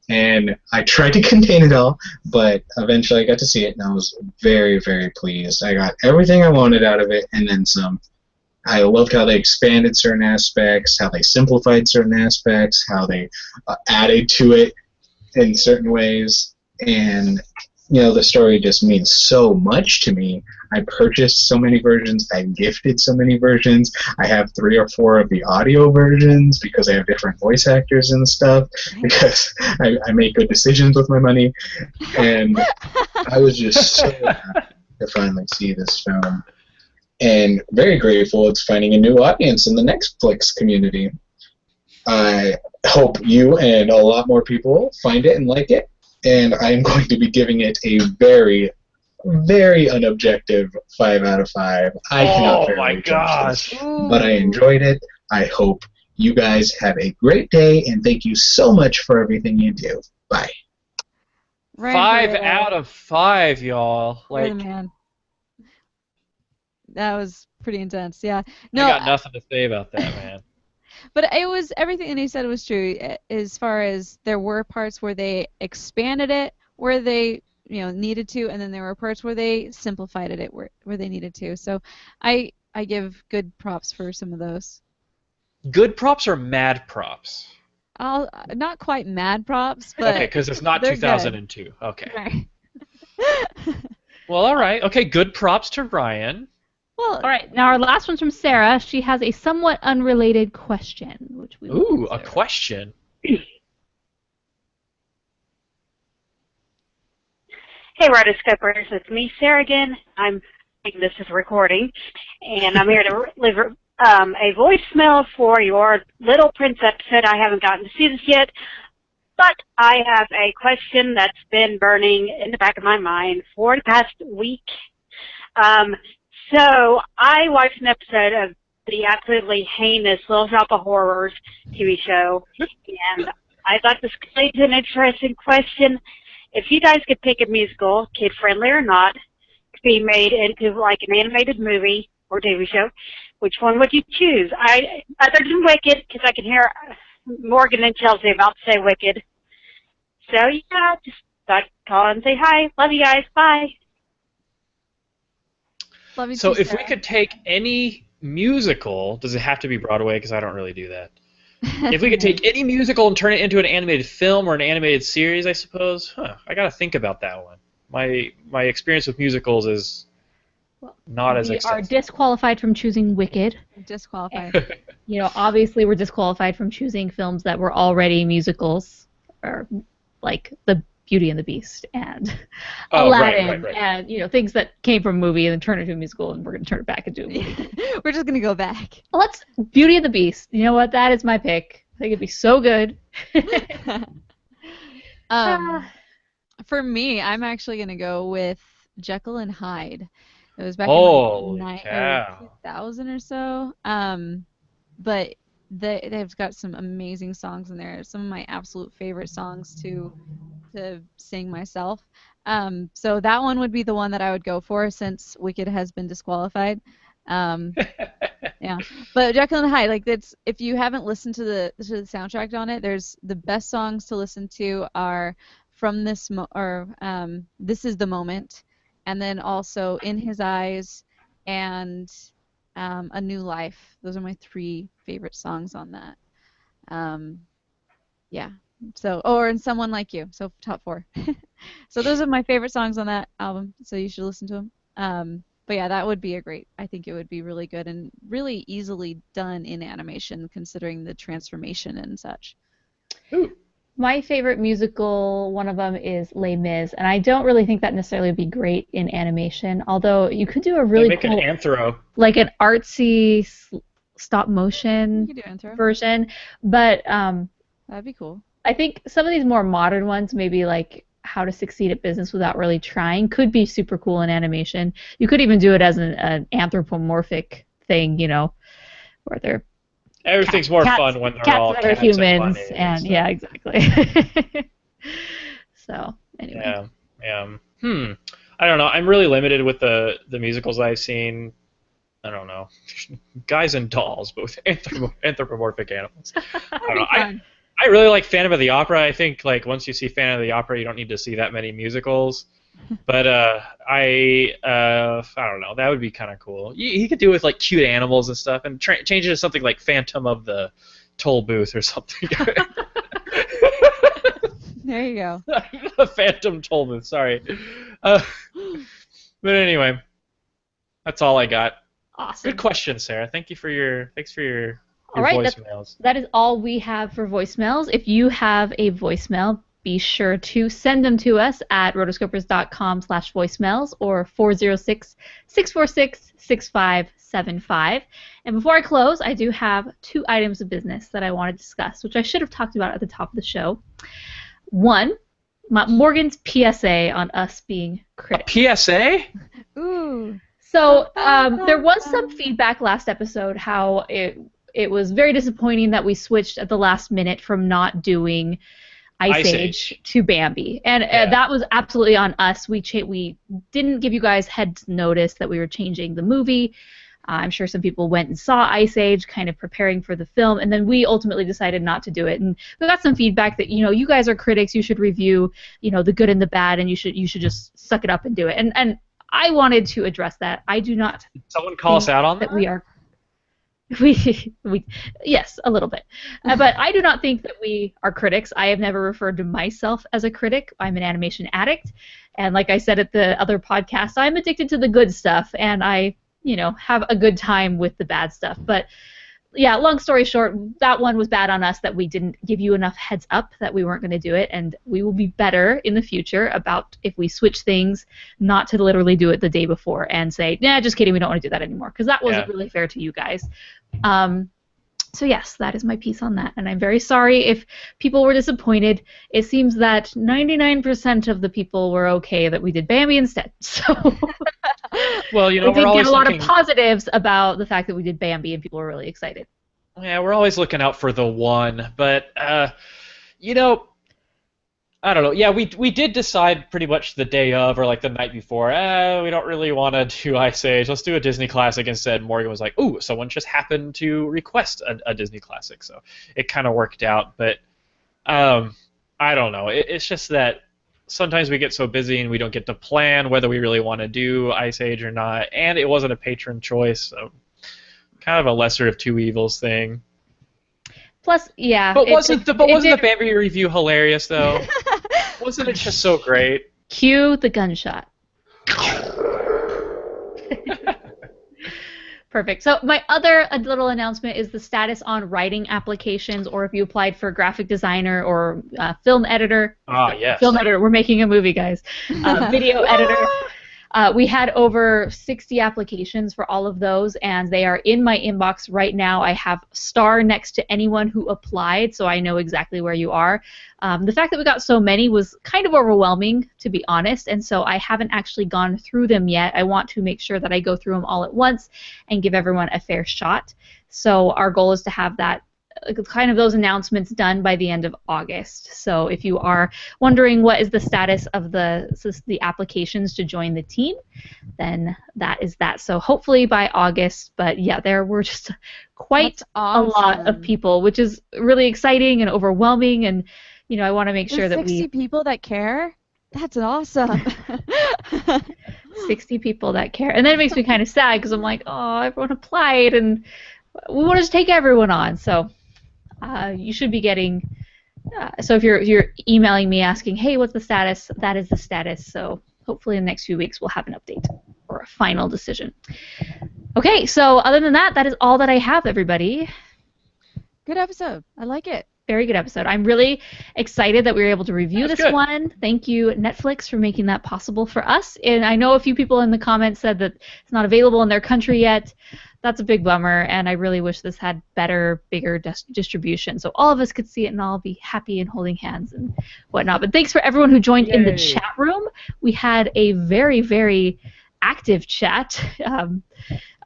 And I tried to contain it all, but eventually I got to see it, and I was very, very pleased. I got everything I wanted out of it, and then some. I loved how they expanded certain aspects, how they simplified certain aspects, how they added to it in certain ways. And, the story just means so much to me. I purchased so many versions. I gifted so many versions. I have 3 or 4 of the audio versions because I have different voice actors and stuff, because I make good decisions with my money. And I was just so happy to finally see this film. and very grateful it's finding a new audience in the Netflix community. I hope you and a lot more people find it and like it, and I'm going to be giving it a very, very unobjective 5 out of 5. I cannot fairly judge this, but I enjoyed it. I hope you guys have a great day, and thank you so much for everything you do. Bye. Right, 5 out of 5, y'all. You're the Like, man. That was pretty intense. Yeah. No, I got nothing to say about that, man. but it was everything that he said was true. As far as there were parts where they expanded it, where they needed to, and then there were parts where they simplified it where they needed to. So I give good props for some of those. Good props or mad props? I'll not quite mad props, but okay, because it's not they're 2002. good. Okay. Right. Well, all right. Okay, good props to Ryan. Well, All right, now our last one's from Sarah. She has a somewhat unrelated question, which we will Ooh, a answer. question. Hey, Rotoscopers, it's me, Sarah again. I'm thinking this is recording, and I'm here to leave a voicemail for your Little Prince episode. I haven't gotten to see this yet, but I have a question that's been burning in the back of my mind for the past week. So I watched an episode of the absolutely heinous Little Shop of Horrors TV show, and I thought this leads to an interesting question. If you guys could pick a musical, kid-friendly or not, to be made into like an animated movie or TV show, which one would you choose? Other than Wicked, because I can hear Morgan and Chelsea about to say Wicked. So yeah, just thought call and say hi. Love you guys. Bye. love you So too, if we Sarah. could take any musical, does it have to be Broadway? Because I don't really do that. If we could take any musical and turn it into an animated film or an animated series, I suppose. I got to think about that one. My experience with musicals is not as We are extensive. disqualified from choosing Wicked. Disqualified. Obviously we're disqualified from choosing films that were already musicals, or like The Beauty and the Beast and Aladdin, right. and things that came from a movie and then turned into a musical, and we're going to turn it back into a movie. We're just gonna go back. Let's Beauty and the Beast. You know what? That is my pick. I think it'd be so good. For me, I'm actually gonna go with Jekyll and Hyde. It was back Holy in cow. 2000 or so. But they've got some amazing songs in there. Some of my absolute favorite songs to sing myself. So that one would be the one that I would go for since Wicked has been disqualified. Yeah, but Jekyll and Hyde, like that's if you haven't listened to the soundtrack on it, there's the best songs to listen to are From This This Is the Moment, and then also In His Eyes and A New Life. Those are my 3 favorite songs on that. Yeah. So, and Someone Like You. So top 4. So those are my favorite songs on that album. So you should listen to them. But yeah, that would be I think it would be really good and really easily done in animation considering the transformation and such. Ooh. My favorite musical, one of them is Les Mis, and I don't really think that necessarily would be great in animation, although you could do a really Make cool, an anthro. like an artsy stop motion You could do intro. version, but That'd be cool. I think some of these more modern ones, maybe like How to Succeed at Business Without Really Trying, could be super cool in animation. You could even do it as an anthropomorphic thing, where they're Everything's more fun when they're all that are cats humans, and bunnies. yeah, exactly. So anyway, Yeah. I don't know. I'm really limited with the musicals I've seen. I don't know. Guys and dolls, but with anthropomorphic animals. I don't know. I really like Phantom of the Opera. I think like once you see Phantom of the Opera, you don't need to see that many musicals. But I don't know. That would be kind of cool. He could do it with like cute animals and stuff, and change it to something like Phantom of the Toll Booth or something. There you go. The Phantom Toll Booth. Sorry. But anyway, that's all I got. awesome. Good question, Sarah. Thanks for your All right, voicemails. that is all we have for voicemails. If you have a voicemail, be sure to send them to us at rotoscopers.com/voicemails or 406-646-6575. And before I close, I do have 2 items of business that I want to discuss, which I should have talked about at the top of the show. One, Morgan's PSA on us being critics. PSA? Ooh. So there was some feedback last episode how it was very disappointing that we switched at the last minute from not doing Ice Age to Bambi, and that was absolutely on us. We didn't give you guys heads notice that we were changing the movie. I'm sure some people went and saw Ice Age, kind of preparing for the film, and then we ultimately decided not to do it. And we got some feedback that you guys are critics, you should review the good and the bad, and you should just suck it up and do it. And I wanted to address that. I do not. Someone call us out on that? We are. Yes, a little bit. But I do not think that we are critics. I have never referred to myself as a critic. I'm an animation addict. And like I said at the other podcast, I'm addicted to the good stuff, and I, have a good time with the bad stuff. But yeah, long story short, that one was bad on us that we didn't give you enough heads up that we weren't going to do it, and we will be better in the future about if we switch things, not to literally do it the day before and say, nah, just kidding, we don't want to do that anymore, because that wasn't really fair to you guys. So yes, that is my piece on that, and I'm very sorry if people were disappointed. It seems that 99% of the people were okay that we did Bambi instead. So well, we did get a lot of positives about the fact that we did Bambi, and people were really excited. Yeah, we're always looking out for the one, but I don't know. Yeah, we did decide pretty much the day of or like the night before, we don't really want to do Ice Age. Let's do a Disney classic instead. Morgan was like, ooh, someone just happened to request a Disney classic, so it kind of worked out. But I don't know. It's just that sometimes we get so busy and we don't get to plan whether we really want to do Ice Age or not, and it wasn't a patron choice, so kind of a lesser of two evils thing. Plus, yeah. But wasn't the Bambi review hilarious though? Wasn't it just so great? Cue the gunshot. Perfect. So my other little announcement is the status on writing applications, or if you applied for graphic designer or film editor. Yes. Film editor. We're making a movie, guys. Video editor. We had over 60 applications for all of those, and they are in my inbox right now. I have star next to anyone who applied, so I know exactly where you are. The fact that we got so many was kind of overwhelming, to be honest, and so I haven't actually gone through them yet. I want to make sure that I go through them all at once and give everyone a fair shot. So our goal is to have that kind of those announcements done by the end of August. So if you are wondering what is the status of the applications to join the team, then that is that. So hopefully by August, but yeah, there were just quite a lot of people, which is really exciting and overwhelming, and I want to make sure that 60 people that care? That's awesome. 60 people that care. And then it makes me kind of sad because I'm like, oh, everyone applied and we want to just take everyone on. So you should be getting, so if you're emailing me asking, hey, what's the status, that is the status. So hopefully in the next few weeks we'll have an update or a final decision. Okay, so other than that, that is all that I have, everybody. Good episode. I like it. Very good episode. I'm really excited that we were able to review this one. Thank you, Netflix, for making that possible for us. And I know a few people in the comments said that it's not available in their country yet. That's a big bummer, and I really wish this had better, bigger distribution so all of us could see it and all be happy and holding hands and whatnot. But thanks for everyone who joined in the chat room. We had a very, very active chat,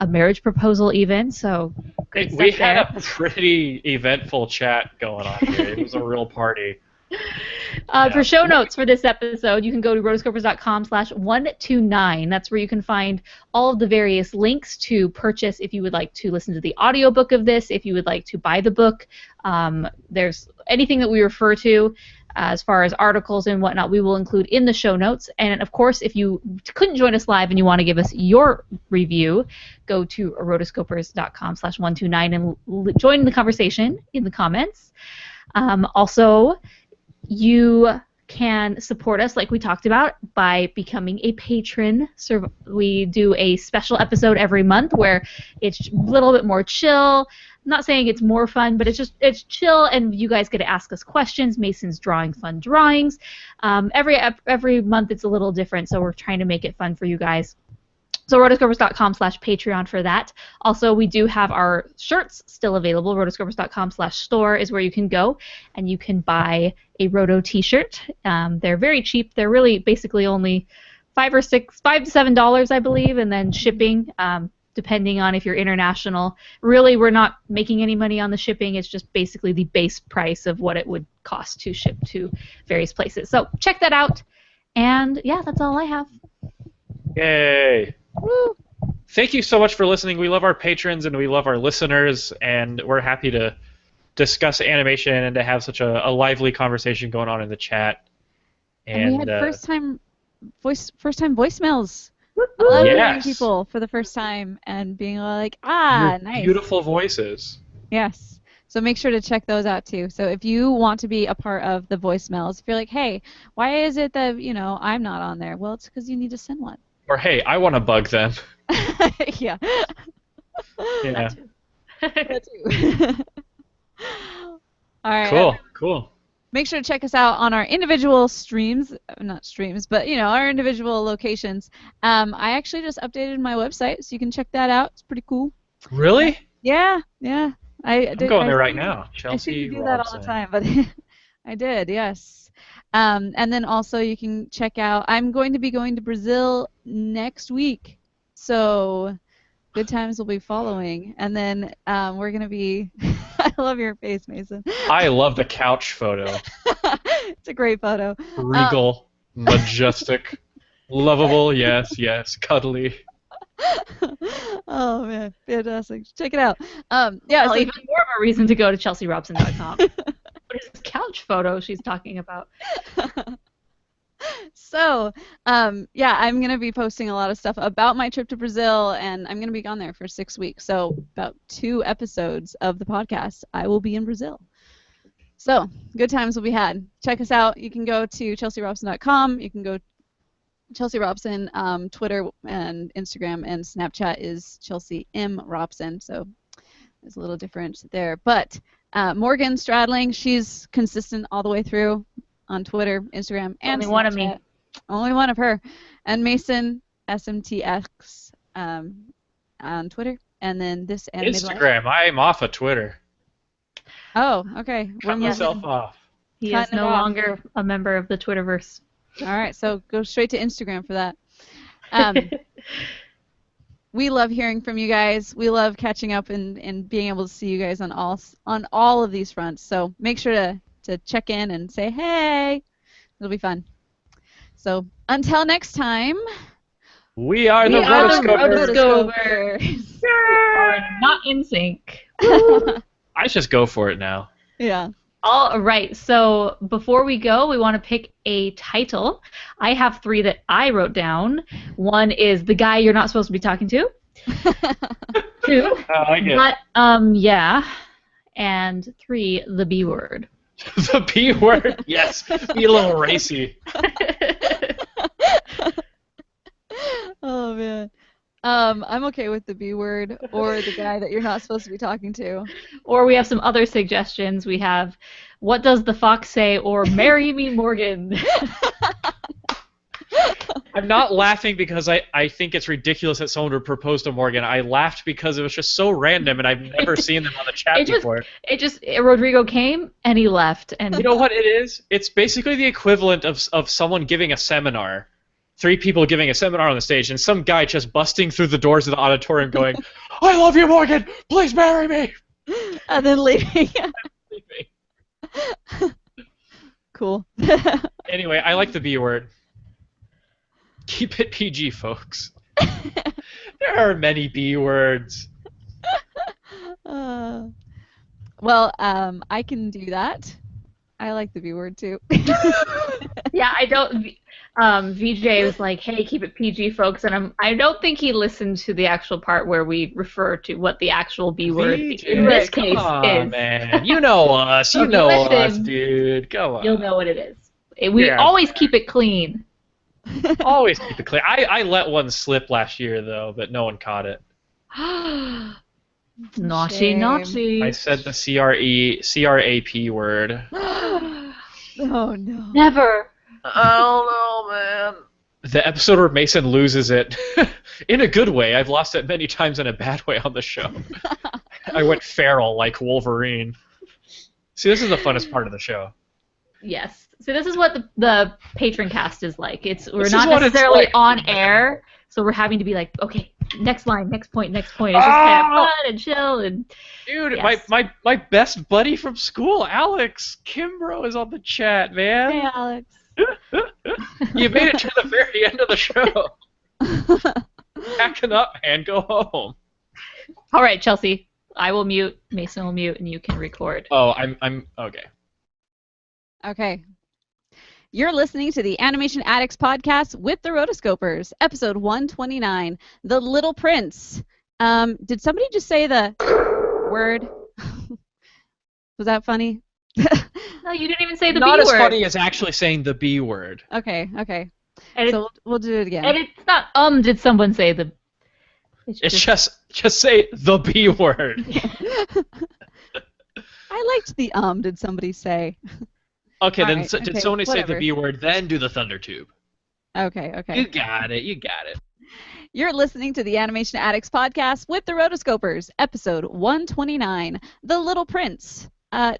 a marriage proposal even, so great stuff. We had a pretty eventful chat going on here. It was a real party. For show notes for this episode, you can go to rotoscopers.com/129. That's where you can find all of the various links to purchase if you would like to listen to the audiobook of this, if you would like to buy the book. There's anything that we refer to as far as articles and whatnot, we will include in the show notes. And of course, if you couldn't join us live and you want to give us your review, go to rotoscopers.com/129 and join the conversation in the comments. Also, you can support us, like we talked about, by becoming a patron. We do a special episode every month where it's a little bit more chill, not saying it's more fun, but it's chill, and you guys get to ask us questions. Mason's drawing fun drawings. Every month it's a little different, so we're trying to make it fun for you guys. So rotoscopers.com/Patreon for that. Also, we do have our shirts still available. Rotoscopers.com/store is where you can go, and you can buy a Roto t-shirt. They're very cheap. They're really basically only $5 to $7, I believe, and then shipping, depending on if you're international. Really, we're not making any money on the shipping. It's just basically the base price of what it would cost to ship to various places. So check that out. And yeah, that's all I have. Yay! Woo! Thank you so much for listening. We love our patrons and we love our listeners, and we're happy to discuss animation and to have such a lively conversation going on in the chat. And we had first time voicemails. I love hearing people for the first time and being like, nice. Beautiful voices. Yes. So make sure to check those out too. So if you want to be a part of the voicemails, if you're like, hey, why is it that I'm not on there? Well, it's because you need to send one. Or hey, I want to bug them. Yeah. Yeah. That too. All right. Cool. Make sure to check us out on our individual streams, not streams, but our individual locations. I actually just updated my website, so you can check that out. It's pretty cool. Really? Yeah. I'm going there right now. Chelsea I shouldn't do Robson. that all the time, but I did. Yes. And then also you can check out. I'm going to be going to Brazil next week, so good times will be following. And then we're gonna be. I love your face, Mason. I love the couch photo. It's a great photo. Regal, majestic, lovable. Yes, cuddly. Oh man, fantastic! Check it out. Even more of a reason to go to chelsearobson.com. What is this couch photo she's talking about? So, I'm going to be posting a lot of stuff about my trip to Brazil, and I'm going to be gone there for 6 weeks. So, about 2 episodes of the podcast, I will be in Brazil. So, good times will be had. Check us out. You can go to chelsearobson.com. You can go Chelsea Robson, Twitter and Instagram and Snapchat is Chelsea M. Robson. So, there's a little difference there. But Morgan Stradling, she's consistent all the way through on Twitter, Instagram, and only Snapchat. one of me. Only one of her. And Mason, SMTX, on Twitter. And then this animated Instagram. I'm off of Twitter. Oh, okay. Cut myself off. He is no longer a member of the Twitterverse. All right, so go straight to Instagram for that. We love hearing from you guys. We love catching up and being able to see you guys on all of these fronts. So make sure to check in and say hey. It'll be fun. So until next time, we are the Rotoscopers. We are not in sync. I just go for it now. Yeah. All right. So before we go, we want to pick a title. I have 3 that I wrote down. 1 is The Guy You're Not Supposed to Be Talking to. 2. I like it. But yeah. And 3, The B Word. The B word? Yes. Be a little racy. Oh, man. I'm okay with the B word or the guy that you're not supposed to be talking to. Or we have some other suggestions. We have What Does the Fox Say? Or Marry Me, Morgan. I'm not laughing because I think it's ridiculous that someone would propose to Morgan. I laughed because it was just so random and I've never seen them on the chat before. Rodrigo came and he left. And you know what it is? It's basically the equivalent of someone giving a seminar. 3 people giving a seminar on the stage, and some guy just busting through the doors of the auditorium going, I love you, Morgan! Please marry me! And then leaving. Cool. Anyway, I like the B word. Keep it PG, folks. There are many B words. Well, I can do that. I like the B word too. Yeah, I don't. VJ was like, "Hey, keep it PG, folks," and I don't think he listened to the actual part where we refer to what the actual B word in this case is. Man, you know us. You know us, dude. Go on. You'll know what it is. We always keep it clean. Always keep it clean. I let one slip last year though, but no one caught it. Naughty, Shame. naughty. I said the CRAP word. Oh no. Never. Oh no, man. The episode where Mason loses it in a good way. I've lost it many times in a bad way on the show. I went feral like Wolverine. See, this is the funnest part of the show. Yes. So this is what the patron cast is like. We're This not is what it's necessarily like. on air, so we're having to be like, okay, next line, next point, next point. It's just kind of fun and chill and. Dude, Yes. my best buddy from school, Alex Kimbrough, is on the chat, man. Hey, Alex. You made it to the very end of the show. Packing up and go home. All right, Chelsea. I will mute. Mason will mute, and you can record. Oh, I'm okay. Okay. You're listening to the Animation Addicts podcast with the Rotoscopers, episode 129, The Little Prince. Did somebody just say the word? Was that funny? No, you didn't even say the Not B as word. funny as actually saying the B word. Okay. And, So we'll do it again. and it's not did someone say the. It's just say the B word. I liked the did somebody say? Okay, All then right, did okay, someone say the whatever. B word, then do the thunder tube. Okay. You got it. You're listening to the Animation Addicts podcast with the Rotoscopers, episode 129, The Little Prince.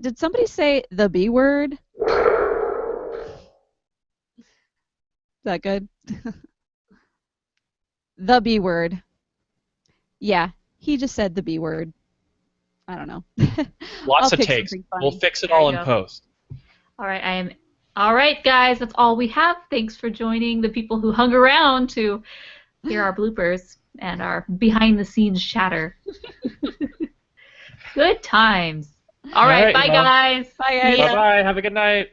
Did somebody say the B word? Is that good? The B word. Yeah, he just said the B word. I don't know. Lots I'll of pick takes. something funny. We'll fix it There all you in go. post. All right, all right, guys. That's all we have. Thanks for joining the people who hung around to hear our bloopers and our behind-the-scenes chatter. Good times. All right, right, bye, well. guys. Bye, guys. See ya. Bye-bye. Have a good night.